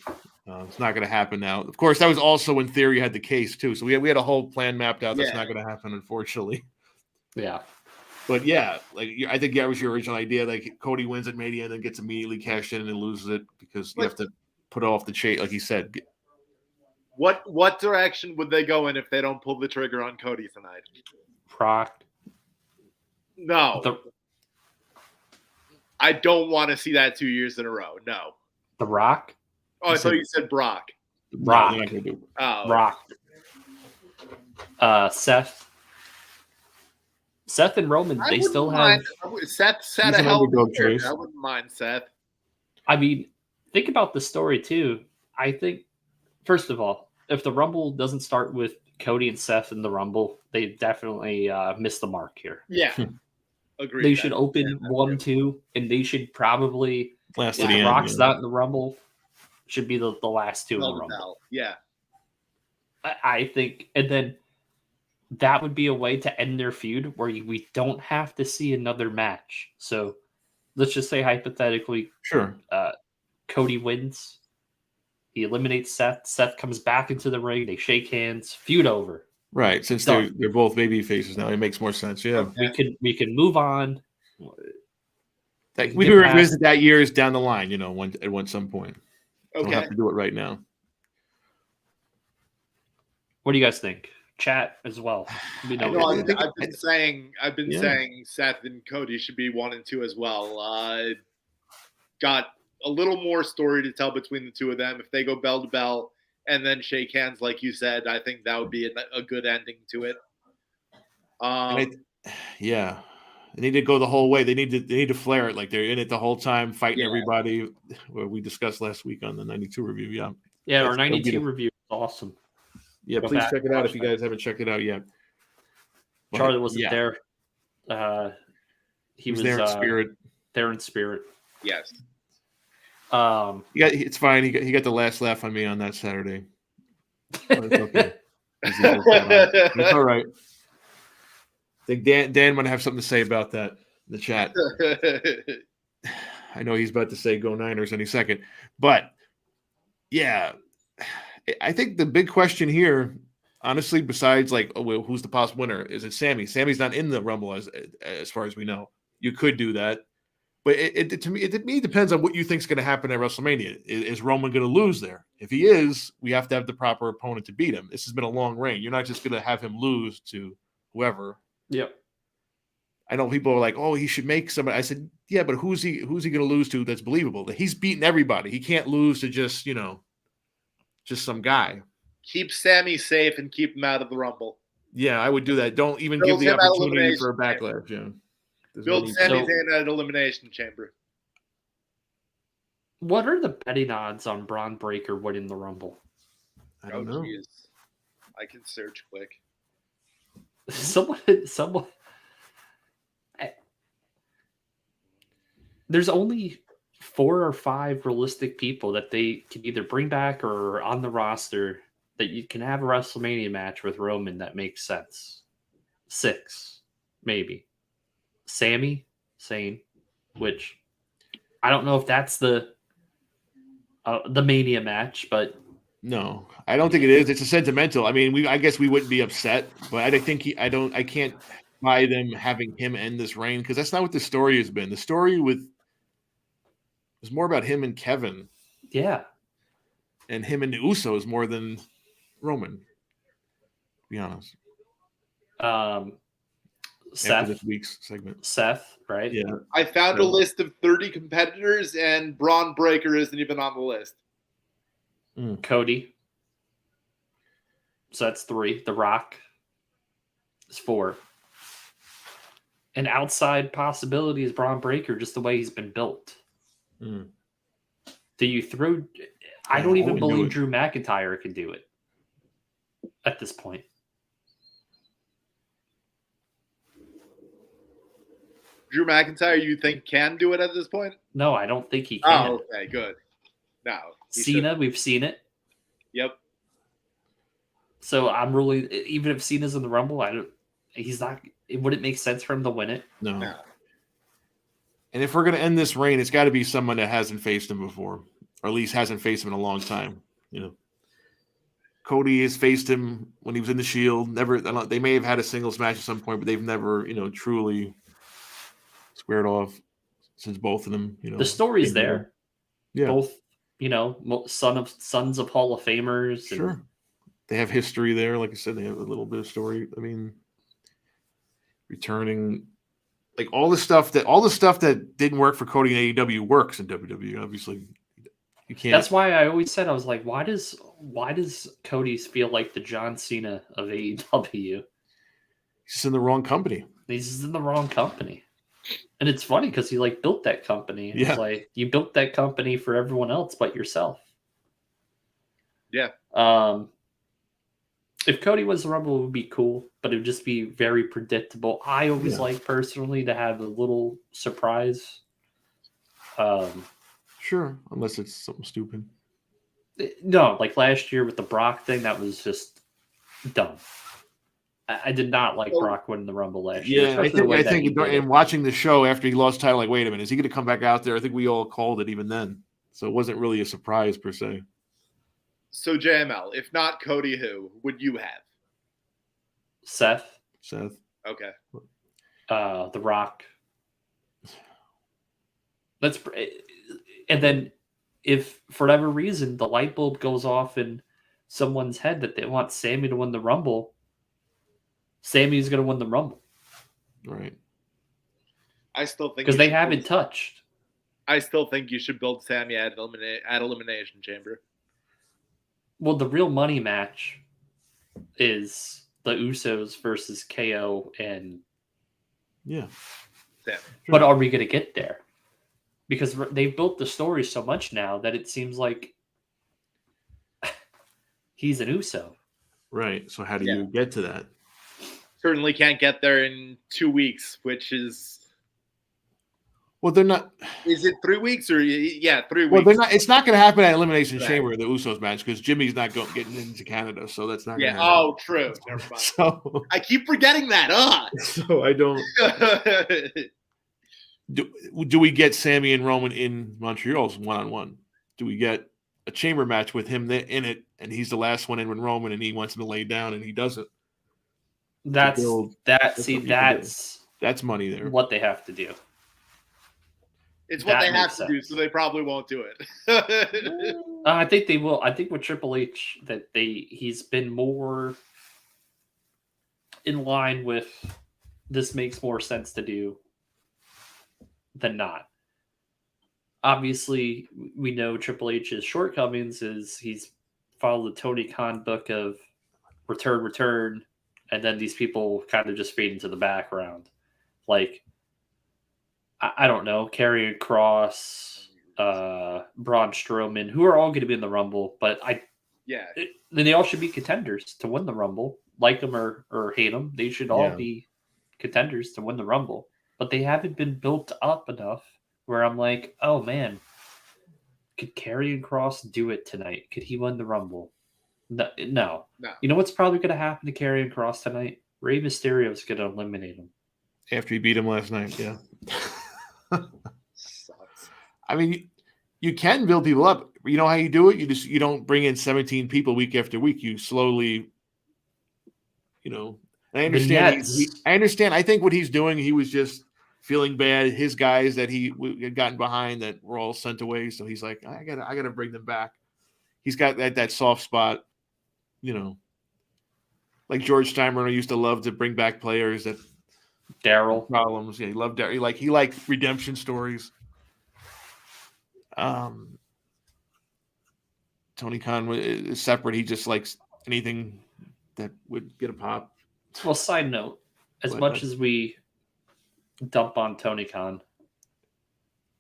It's not going to happen now. Of course, that was also when Theory had the case too. So we had a whole plan mapped out. That's not going to happen, unfortunately. Yeah. But I think that was your original idea. Like Cody wins at Mania and then gets immediately cashed in and then loses it because you have to put off the chase, like he said. What direction would they go in if they don't pull the trigger on Cody tonight? Brock. No. I don't want to see that 2 years in a row. No. The Rock? Oh, I thought you said Brock. Brock. No, Brock. Seth. Seth and Roman, they still have. Seth had a hell of a choice. I wouldn't mind Seth. I mean, think about the story too. I think, first of all, if the Rumble doesn't start with Cody and Seth in the Rumble, they definitely missed the mark here. Yeah, agreed. They should open 1-2, and they should probably last to the end. Rock's not in the Rumble. Should be the last two in the Rumble. Yeah, I think, and then that would be a way to end their feud where we don't have to see another match. So let's just say hypothetically, sure, Cody wins. He eliminates Seth. Seth comes back into the ring. They shake hands. Feud over. Right, since they're both baby faces now, it makes more sense. Yeah, we can move on. We can revisit that years down the line. At some point. Okay, don't have to do it right now. What do you guys think? Chat as well. I've been saying Seth and Cody should be 1 and 2 as well. Got a little more story to tell between the two of them. If they go bell to bell and then shake hands, like you said, I think that would be a good ending to it. They need to go the whole way. They need to flare it like they're in it the whole time, fighting everybody. What we discussed last week on the 92 review. Yeah, Yeah, our That'll be 92 review is awesome. Yeah, Go please back check it and out watch if you that. guys haven't checked it out yet. But, Charlie wasn't yeah, there. He was there in spirit. There in spirit. Yes. It's fine. He got the last laugh on me on that Saturday. But it's okay. It's all right. I think Dan might have something to say about that in the chat. I know he's about to say "Go Niners" any second, but yeah, I think the big question here, honestly, besides like, oh, well, who's the possible winner? Is it Sammy? Sammy's not in the Rumble as far as we know. You could do that, but to me, it depends on what you think is going to happen at WrestleMania. Is Roman going to lose there? If he is, we have to have the proper opponent to beat him. This has been a long reign. You're not just going to have him lose to whoever. Yep. I know people are like, "Oh, he should make somebody." I said, "Yeah, but who's he going to lose to that's believable? He's beaten everybody. He can't lose to just some guy." Keep Sammy safe and keep him out of the Rumble. Yeah, I would do that. Don't even Build give the him out opportunity for a Elimination backlash. Yeah. Build Sami Zayn at Elimination Chamber. What are the betting odds on Braun Breaker winning the Rumble? I don't know. Geez. I can search quick. Someone. There's only 4 or 5 realistic people that they can either bring back or are on the roster that you can have a WrestleMania match with Roman that makes sense. 6, maybe. Sami Zayn, which I don't know if that's the Mania match, but no, I don't think it is. It's a sentimental. I mean, I guess we wouldn't be upset, but I think I can't buy them having him end this reign because that's not what the story has been. The story was more about him and Kevin. Yeah. And him and the Usos more than Roman, to be honest. Seth. After this week's segment. Seth, right? Yeah. I found a list of 30 competitors, and Braun Breaker isn't even on the list. Cody. So that's 3. The Rock is 4. An outside possibility is Braun Breaker, just the way he's been built. Do you throw? I don't even believe Drew McIntyre can do it at this point. Drew McIntyre, you think can do it at this point? No, I don't think he can. Oh, okay, good. No. Cena, we've seen it. Yep. So I'm really, even if Cena's in the Rumble, he's not. It wouldn't make sense for him to win it. No. And if we're going to end this reign, it's got to be someone that hasn't faced him before, or at least hasn't faced him in a long time. Cody has faced him when he was in the Shield. Never. They may have had a singles match at some point, but they've never, truly squared off since both of them. The story's there. Yeah. Both, sons of Hall of Famers. Sure. They have history there. Like I said, they have a little bit of story. I mean, returning. Like all the stuff that didn't work for Cody in AEW works in WWE. Obviously, you can't. That's why I always said, I was like, why does Cody feel like the John Cena of AEW? He's in the wrong company. He's in the wrong company, and it's funny because he built that company. Yeah. It's like you built that company for everyone else but yourself. Yeah. If Cody was the Rumble, it would be cool, but it would just be very predictable. I always like personally to have a little surprise. Sure, unless it's something stupid. No, like last year with the Brock thing, that was just dumb. I did not like Brock winning the Rumble last year. Yeah, I think in watching the show after he lost the title, like, wait a minute, is he going to come back out there? I think we all called it even then. So it wasn't really a surprise per se. So JML, if not Cody, who would you have? Seth. Okay. The Rock. And then if for whatever reason the light bulb goes off in someone's head that they want Sammy to win the Rumble, Sammy's going to win the Rumble. Right. I still think because they haven't touched. I still think you should build Sammy at Elimination Chamber. Well, the real money match is the Usos versus KO and Sammy. But are we going to get there? Because they've built the story so much now that it seems like He's an Uso. Right. So how do you get to that? Certainly can't get there in 2 weeks, which is. Well, they're not. Is it 3 weeks or 3 weeks? Well, they're not. It's not going to happen at Elimination Chamber, the Usos match, because Jimmy's not getting into Canada, so that's not. Yeah. Gonna happen. Oh, true. Never mind. So I keep forgetting that. So I don't. Do we get Sammy and Roman in Montreal's 1-on-1? Do we get a chamber match with him in it, and he's the last one in with Roman, and he wants him to lay down, and he doesn't? That's money there. What they have to do. It's what they have to do, so they probably won't do it. I think they will. I think with Triple H that he's been more in line with this makes more sense to do than not. Obviously, we know Triple H's shortcomings is he's followed the Tony Khan book of return, and then these people kind of just fade into the background. Like, I don't know, Karrion Kross, Braun Strowman, who are all going to be in the Rumble, but then they all should be contenders to win the Rumble. Like them or hate them, they should all be contenders to win the Rumble. But they haven't been built up enough where I'm like, oh man, could Karrion Kross do it tonight? Could he win the Rumble? No. You know what's probably going to happen to Karrion Kross tonight? Rey Mysterio is going to eliminate him. After he beat him last night, yeah. I mean, you can build people up. You know how you do it? You don't bring in 17 people week after week. You slowly, and I understand. I understand. I think what he's doing, he was just feeling bad. His guys that he had gotten behind that were all sent away. So he's like, I gotta bring them back. He's got that soft spot, like George Steinbrenner used to love to bring back players that Daryl problems. Yeah, he loved Daryl. He liked redemption stories. Tony Khan is separate. He just likes anything that would get a pop. Well, side note, as much as we dump on Tony Khan,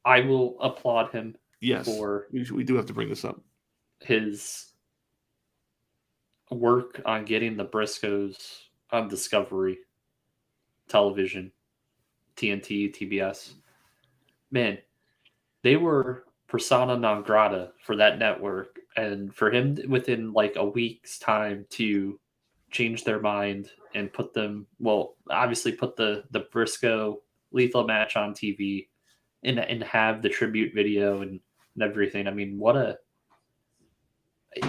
I will applaud him. Yes, for we do have to bring this up. His work on getting the Briscoes on Discovery Television, TNT, TBS. Man, they were persona non grata for that network, and for him within like a week's time to change their mind and put the Briscoe lethal match on TV and have the tribute video and everything. I mean,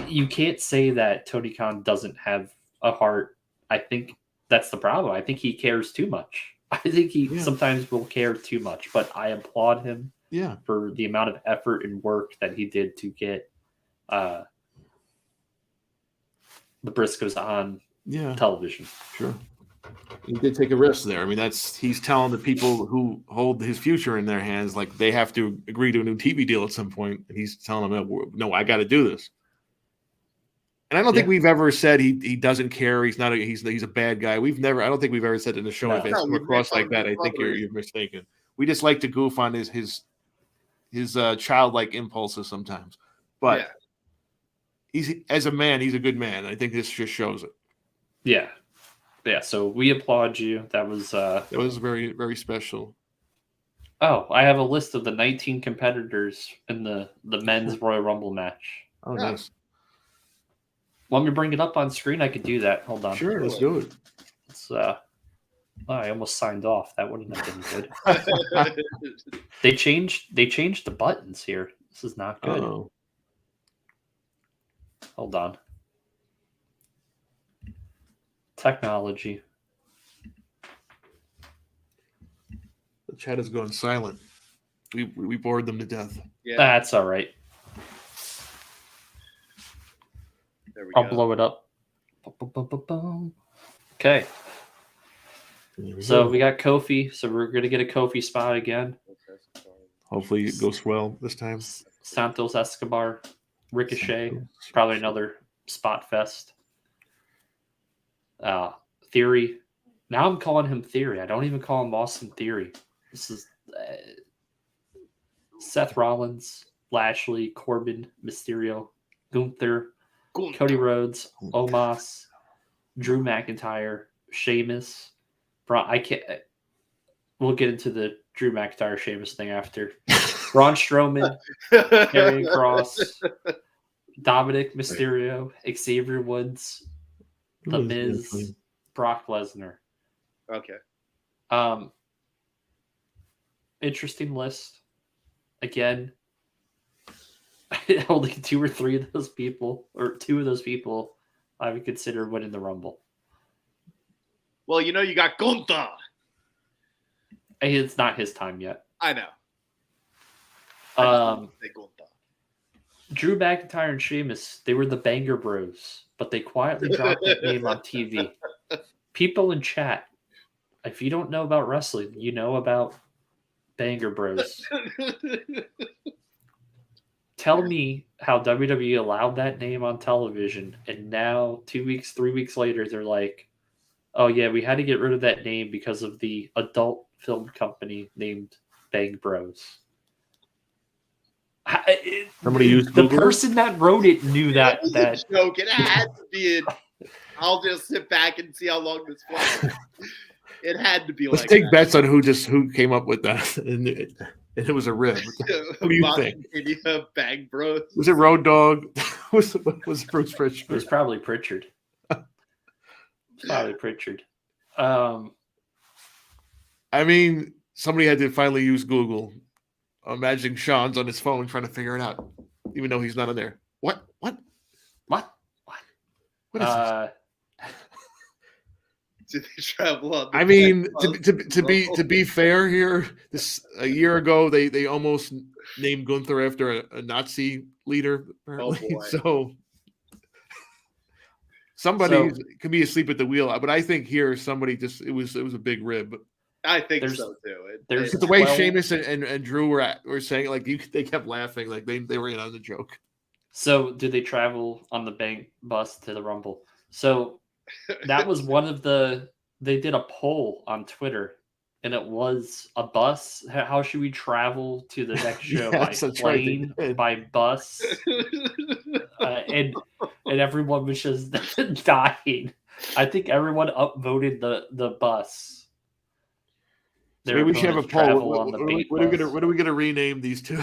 you can't say that Tony Khan doesn't have a heart. I think that's the problem. I think he cares too much. I think he sometimes will care too much, but I applaud him for the amount of effort and work that he did to get the Briscoes on television. Sure. He did take a risk there. I mean, he's telling the people who hold his future in their hands, like they have to agree to a new TV deal at some point. And he's telling them, no, I got to do this. And I don't think we've ever said he doesn't care. He's not. He's a bad guy. I don't think we've ever said in the show if it's come across like that. I think you're mistaken. We just like to goof on his childlike impulses sometimes. But as a man, he's a good man. I think this just shows it. Yeah. Yeah. So we applaud you. That was very, very special. Oh, I have a list of the 19 competitors in the men's Royal Rumble match. Oh, nice. Want me to bring it up on screen? I could do that. Hold on. Sure, let's do it. I almost signed off. That wouldn't have been good. They changed the buttons here. This is not good. Uh-oh. Hold on. Technology. The chat is going silent. We bored them to death. Yeah. That's all right. There we I'll go. blow it up. Okay. So we got Kofi. So we're gonna get a Kofi spot again. Hopefully it goes well this time. Santos Escobar, Ricochet, probably another spot fest. Theory. Now I'm calling him Theory. I don't even call him Austin Theory. This is Seth Rollins, Lashley, Corbin, Mysterio, Gunther, Cody Rhodes, Omos, Drew McIntyre, Sheamus. I can't. We'll get into the Drew McIntyre Sheamus thing after. Braun Strowman, Karrion Kross, Dominic Mysterio, Xavier Woods, The Miz, Brock Lesnar. Okay. Interesting list. Again, only 2 or 3 of those people, or 2 of those people, I would consider winning the Rumble. Well, you got Gunther. It's not his time yet. I know. Drew McIntyre and Sheamus, they were the Banger Bros, but they quietly dropped that name on TV. People in chat, if you don't know about wrestling, you know about Banger Bros. Tell me how WWE allowed that name on television, and now 2 weeks, 3 weeks later, they're like, oh yeah, we had to get rid of that name because of the adult film company named Bang Bros. Somebody used the person that wrote it knew that joke. It had to be. I'll just sit back and see how long this flies. It had to be. Let's take bets on who came up with that, and it was a rib. What do you think? Bang Bros. Was it Road Dogg? was Bruce Pritchard? It was probably Pritchard. I mean, somebody had to finally use Google. Imagining Sean's on his phone trying to figure it out, even though he's not on there. What is this? Did they travel on? I mean, to be fair here, a year ago they almost named Gunther after a Nazi leader. Apparently. Oh boy. So somebody could be asleep at the wheel, but I think here somebody it was a big rib. I think so too. There's the way Sheamus and Drew were saying, like they kept laughing, like they were in on the joke. So, do they travel on the bank bus to the Rumble? So, that was one of the. They did a poll on Twitter, and it was a bus. How should we travel to the next show? By plane, by bus, and everyone was just dying. I think everyone upvoted the bus. So maybe we should have a poll. What are we gonna rename these two?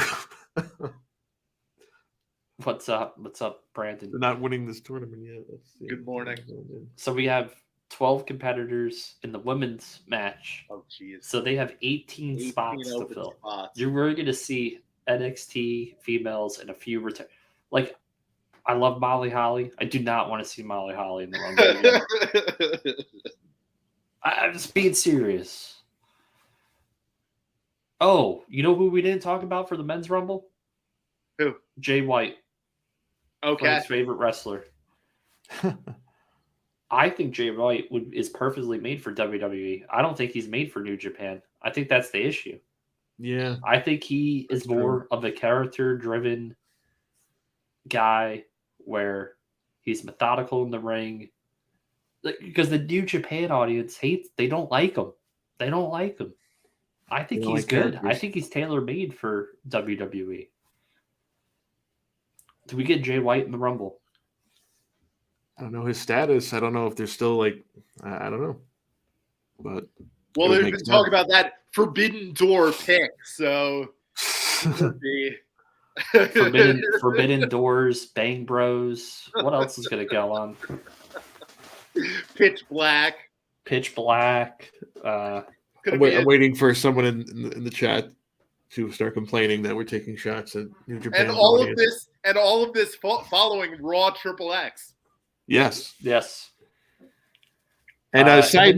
What's up, Brandon? They're not winning this tournament yet. Let's see. Good morning. So we have 12 competitors in the women's match. Oh, jeez. So they have 18 spots to fill. You're really going to see NXT females and a few return. Like, I love Molly Holly. I do not want to see Molly Holly in the Rumble. I'm just being serious. Oh, you know who we didn't talk about for the men's Rumble? Who? Jay White. Okay. His favorite wrestler. I think Jay White is perfectly made for WWE. I don't think he's made for New Japan. I think that's the issue. Yeah. I think he is more of a character-driven guy where he's methodical in the ring. Because the New Japan audience they don't like him. They don't like him. I think he's good. I think he's tailor-made for WWE. Do we get Jay White in the Rumble? I don't know his status. I don't know if they're still I don't know. But there's been talk about that Forbidden Door pick. So Forbidden Doors, Bang Bros. What else is going to go on? Pitch Black. I'm waiting for someone in the chat to start complaining that we're taking shots at New Japan. And all of this following Raw Triple X. Yes. And side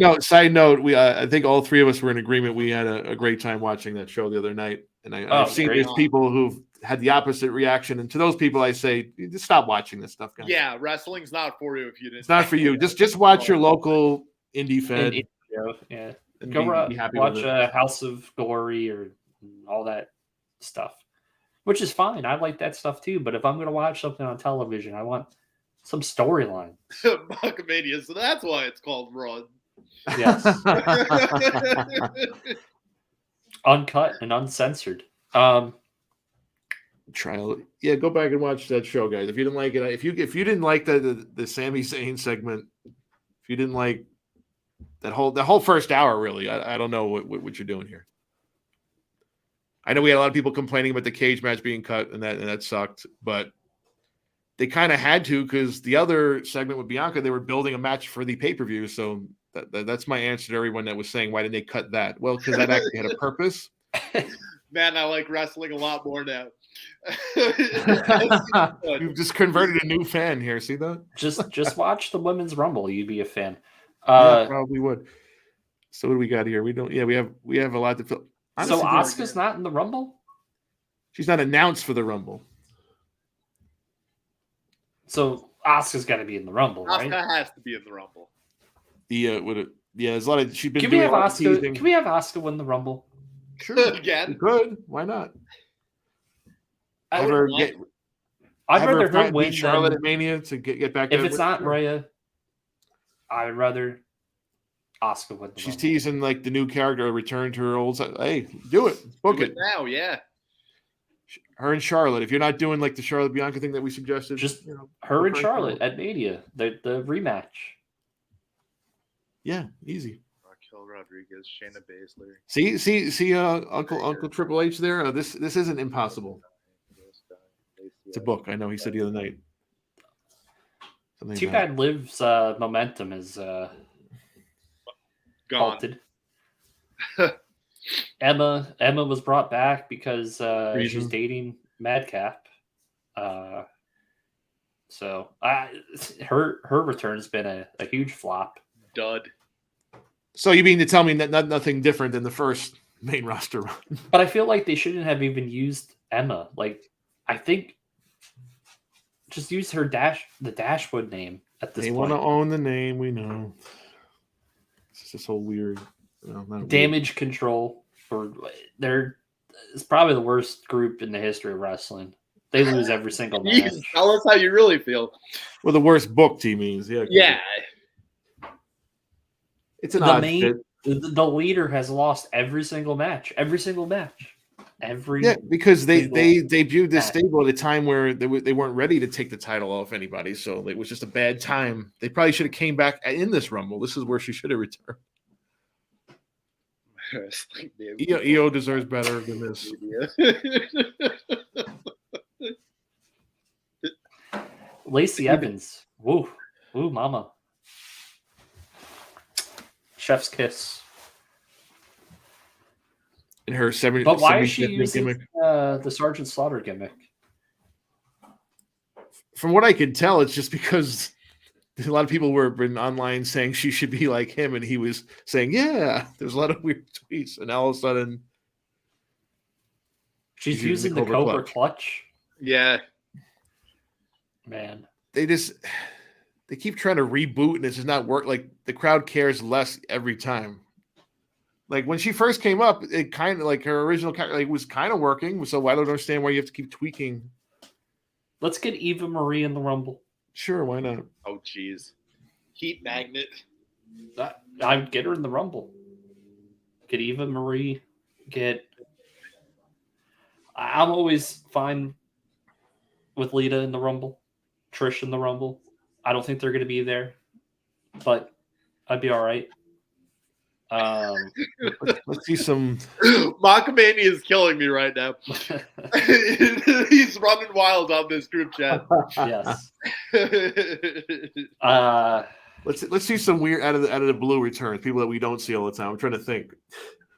note, we I think all three of us were in agreement. We had a great time watching that show the other night, and I've seen there's people who've had the opposite reaction. And to those people, I say, just stop watching this stuff, guys. Yeah, wrestling's not for you if you didn't. It's not for you. Just watch your local indie fed. Yeah. And Go be happy watch with it. House of Glory or all that stuff, which is fine. I like that stuff too. But if I'm going to watch something on television, I want some storyline. Buckamania, so that's why it's called Raw. Yes. Uncut and uncensored. Trial. Yeah, go back and watch that show, guys. If you didn't like it, if you didn't like the Sami Zayn segment, if you didn't like the whole first hour, really, I don't know what you're doing here. I know we had a lot of people complaining about the cage match being cut, and that sucked, but they kind of had to because the other segment with Bianca, they were building a match for the pay-per-view. So that's my answer to everyone that was saying, why didn't they cut that? Well, because that actually had a purpose. Man, I like wrestling a lot more now. You've just converted a new fan here. See that? Just watch the Women's Rumble. You'd be a fan. Yeah, probably would. So what do we got here? We don't. Yeah, we have a lot to fill. Honestly, so Asuka's not in the Rumble? She's not announced for the Rumble. So Asuka's got to be in the Rumble, right? Asuka has to be in the Rumble. There's a lot of she's been. Can we have Asuka? Can we have Asuka win the Rumble? Sure, again. Good. Why not? I'd rather her win Charlotte at Mania to get back. If it's not Rhea, I'd rather Asuka win. She's teasing like the new character return to her old side. Hey, do it. Book it now. Yeah. Her and Charlotte. If you're not doing like the Charlotte Bianca thing that we suggested, just her and Charlotte at Mania, the rematch. Yeah, easy. Raquel Rodriguez, Shayna Baszler. See, Uncle Triple H there. This isn't impossible. It's a book. I know. He said the other night. Too bad Liv's momentum is halted. Emma was brought back because she's dating Madcap. So her return's been a huge flop. Dud. So you mean to tell me that nothing different than the first main roster run? But I feel like they shouldn't have even used Emma. Like, I think just use her the Dashwood name at this point. They want to own the name, we know. It's just so weird. Damage Control. It's probably the worst group in the history of wrestling. They lose every single match. Tell us how you really feel. Well, the worst booked he means. Yeah. It's an odd fit. The leader has lost every single match. Because they debuted this stable at a time where they weren't ready to take the title off anybody, so it was just a bad time. They probably should have came back in this Rumble. This is where she should have returned. EO deserves better than this. Lacey Evans. Woo, mama. Chef's kiss. In her 70. But why is she using the Sergeant Slaughter gimmick? From what I could tell, it's just because a lot of people were online saying she should be like him, and he was saying, "Yeah." There's a lot of weird tweets, and all of a sudden, she's using the Cobra Clutch. Yeah, man. They keep trying to reboot, and it's just not work. Like the crowd cares less every time. Like when she first came up, it kind of like her original character was kind of working. So I don't understand why you have to keep tweaking. Let's get Eva Marie in the Rumble. Sure, why not? Oh, jeez. Heat magnet. I'd get her in the Rumble. Get Eva Marie. I'm always fine with Lita in the Rumble. Trish in the Rumble. I don't think they're going to be there, but I'd be all right. Let's see some. Macamania is killing me right now. He's running wild on this group chat. Yes. Let's see some weird out of the blue returns. People that we don't see all the time. I'm trying to think.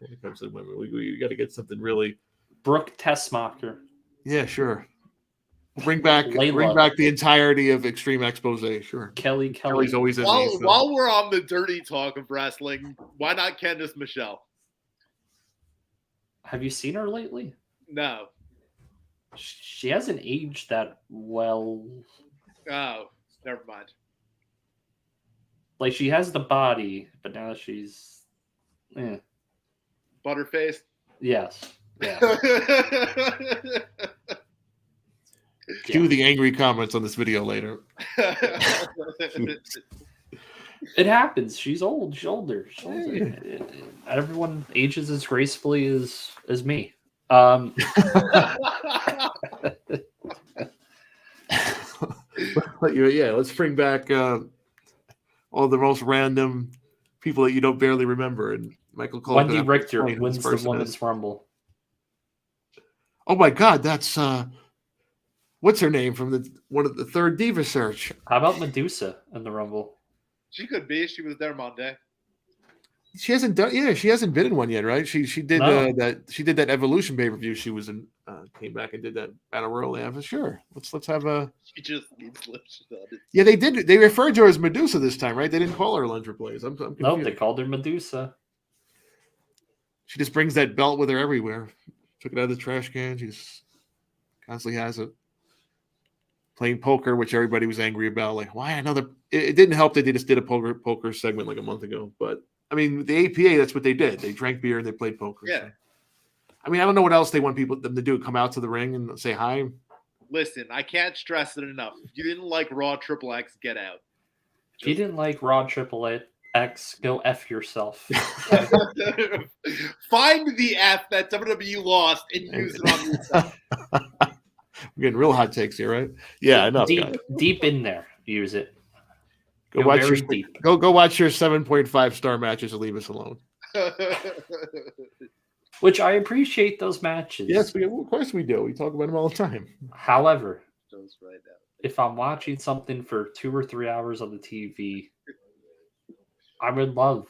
When it comes to women, we got to get something really. Brooke Tessmacher. Yeah, sure. Bring back the entirety of Extreme Expose. Sure. Kelly's always in these. While we're on the dirty talk of wrestling, why not Candice Michelle? Have you seen her lately? No. She hasn't aged that well. Oh, never mind. Like she has the body, but now she's Butterface? Yes. Yeah. Cue the angry comments on this video later. It happens. She's old. She's older. Everyone ages as gracefully as me. Let's bring back all the most random people that you don't barely remember. And Michael Cole. Wendy Richter wins the Women's Rumble. Oh my God, that's what's her name from one of the third Diva Search? How about Medusa in the Rumble? She could be. She was there Monday. She hasn't done. Yeah, she hasn't been in one yet, right? She did that. She did that Evolution pay-per-view. She was in. Came back and did that Battle Royal. Yeah, sure. Let's have a. She just needs lotion on it. Yeah, they did. They referred to her as Medusa this time, right? They didn't call her Alundra Blaze. I'm confused. Nope, they called her Medusa. She just brings that belt with her everywhere. Took it out of the trash can. She just constantly has it. Playing poker, which everybody was angry about. Like, why another? It didn't help that they just did a poker segment like a month ago. But I mean, the APA, that's what they did. They drank beer and they played poker. Yeah. So. I mean, I don't know what else they want them to do. Come out to the ring and say hi. Listen, I can't stress it enough. If you didn't like Raw Triple X, get out. If you didn't like Raw Triple X, go F yourself. Find the F that WWE lost and use it on yourself. We're getting real hot takes here, right? Yeah, I know. Deep in there, use it. Go watch your 7.5 star matches and leave us alone. Which I appreciate those matches. Yes, of course we do. We talk about them all the time. However, if I'm watching something for 2 or 3 hours on the TV, I would love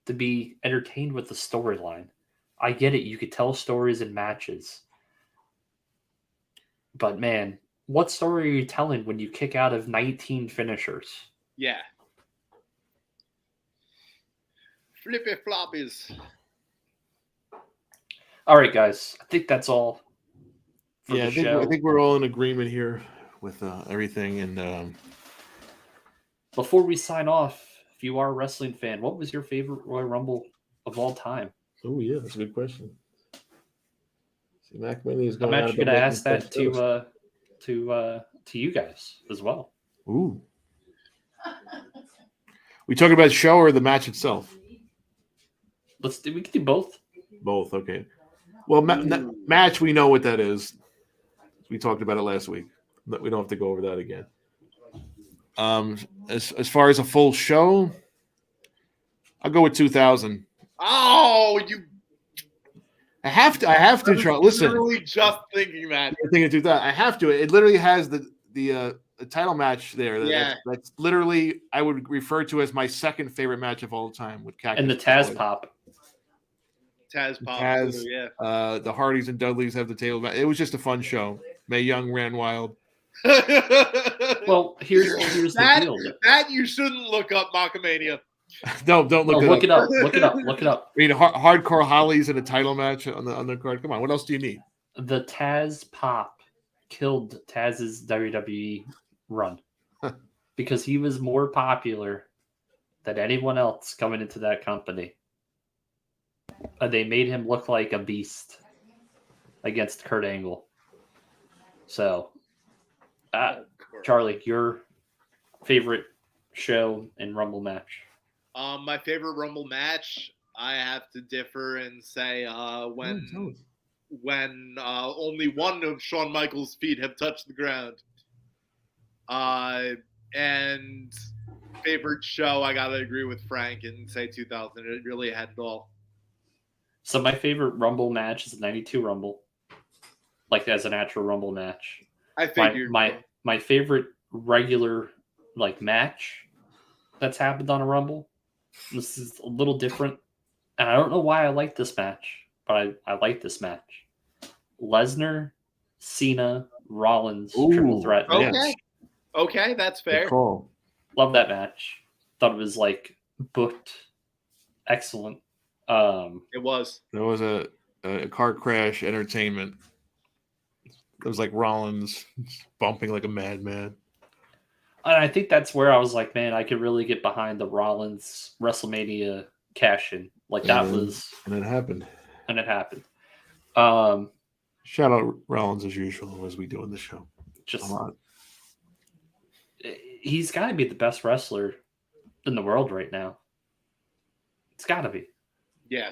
to be entertained with the storyline. I get it. You could tell stories in matches. But man, what story are you telling when you kick out of 19 finishers? Yeah. Flippy floppies. All right, guys. I think that's all for the show. I think we're all in agreement here with everything. And before we sign off, if you are a wrestling fan, what was your favorite Royal Rumble of all time? Oh, yeah. That's a good question. See, McMahon is going I'm actually going to ask that to you guys as well. Ooh. We talking about the show or the match itself? We can do both. Both, okay. Well, match, we know what that is. We talked about it last week. We don't have to go over that again. As far as a full show, I'll go with 2000. Oh, you! I have to, Charles. Listen, literally just thinking that. I'm thinking 2000. I have to. It literally has the title match there. That's literally I would refer to as my second favorite match of all time with Cactus. And the Taz pop. Taz pop. Yeah. The Hardys and Dudleys have the table match. It was just a fun show. Mae Young ran wild. Well, here's the deal. That you shouldn't look up, Macamania. No, don't look it up. Look it up. I mean, hardcore Hollies in a title match on the card. Come on, what else do you need? The Taz pop killed Taz's WWE run because he was more popular than anyone else coming into that company. They made him look like a beast against Kurt Angle. So, Charlie, your favorite show and Rumble match? My favorite Rumble match, I have to differ and say when only one of Shawn Michaels' feet have touched the ground. And favorite show, I gotta agree with Frank and say 2000. It really had it all. So my favorite Rumble match is the 92 Rumble. Like as an actual Rumble match. I figured. My favorite regular match that's happened on a Rumble. This is a little different. And I don't know why I like this match, but I like this match. Lesnar, Cena, Rollins, triple threat match. Okay, that's fair. Good call. Love that match. Thought it was booked excellent. It was. There was a car crash entertainment. It was like Rollins bumping like a madman. And I think that's where I was like, man, I could really get behind the Rollins WrestleMania cash-in. And it happened. Shout out Rollins as usual as we do in the show. Just he's got to be the best wrestler in the world right now. It's got to be. Yeah.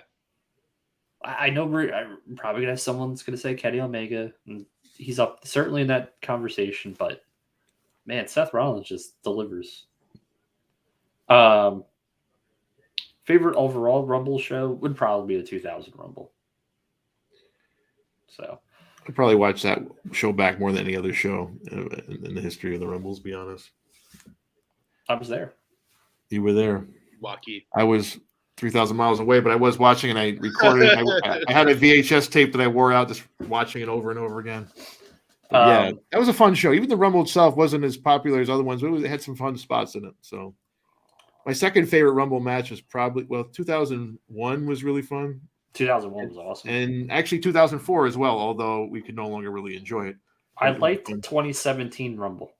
I know I'm probably gonna have someone that's gonna say Kenny Omega, and he's up certainly in that conversation. But man, Seth Rollins just delivers. Favorite overall Rumble show would probably be the 2000 Rumble. So I probably watched that show back more than any other show in the history of the Rumbles. To be honest, I was there. You were there. Lucky. I was 3,000 miles away, but I was watching and I recorded it. I had a VHS tape that I wore out, just watching it over and over again. Yeah, that was a fun show. Even the Rumble itself wasn't as popular as other ones, but it had some fun spots in it. So my second favorite Rumble match was probably 2001 was really fun. 2001 was awesome, and actually 2004 as well. Although we could no longer really enjoy it. I liked 2017 Rumble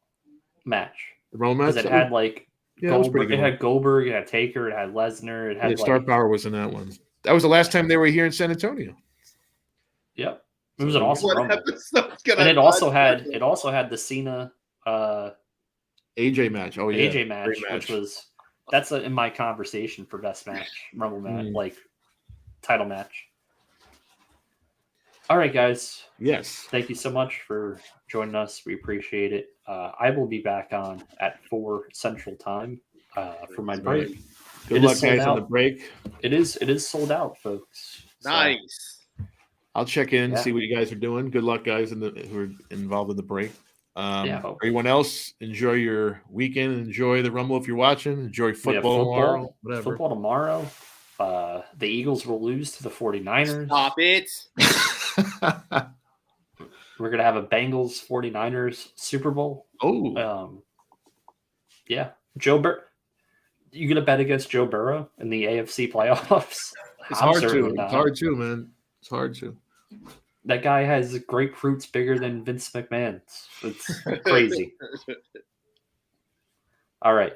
match. The Rumble match because it had Goldberg, it had Goldberg, it had Taker, it had Lesnar, it had Star Power was in that one. That was the last time they were here in San Antonio. Yep. It was an awesome Rumble. And it also had the Cena AJ match. Oh yeah. AJ match, which was in my conversation for best match, Rumble match, title match. All right, guys. Yes. Thank you so much for joining us. We appreciate it. I will be back on at 4 Central Time for my break. Good luck, guys, on the break. It is sold out, folks. Nice. I'll check in, see what you guys are doing. Good luck, guys, who are involved in the break. Everyone else, enjoy your weekend. Enjoy the Rumble if you're watching. Enjoy football tomorrow. Whatever. Football tomorrow. The Eagles will lose to the 49ers. Stop it. We're going to have a Bengals 49ers Super Bowl. Oh. Yeah. Joe Burrow. You going to bet against Joe Burrow in the AFC playoffs? It's hard to. It's hard to, man. It's hard to. That guy has grapefruits bigger than Vince McMahon's. It's crazy. All right.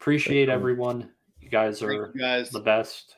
Appreciate everyone. You guys are the best.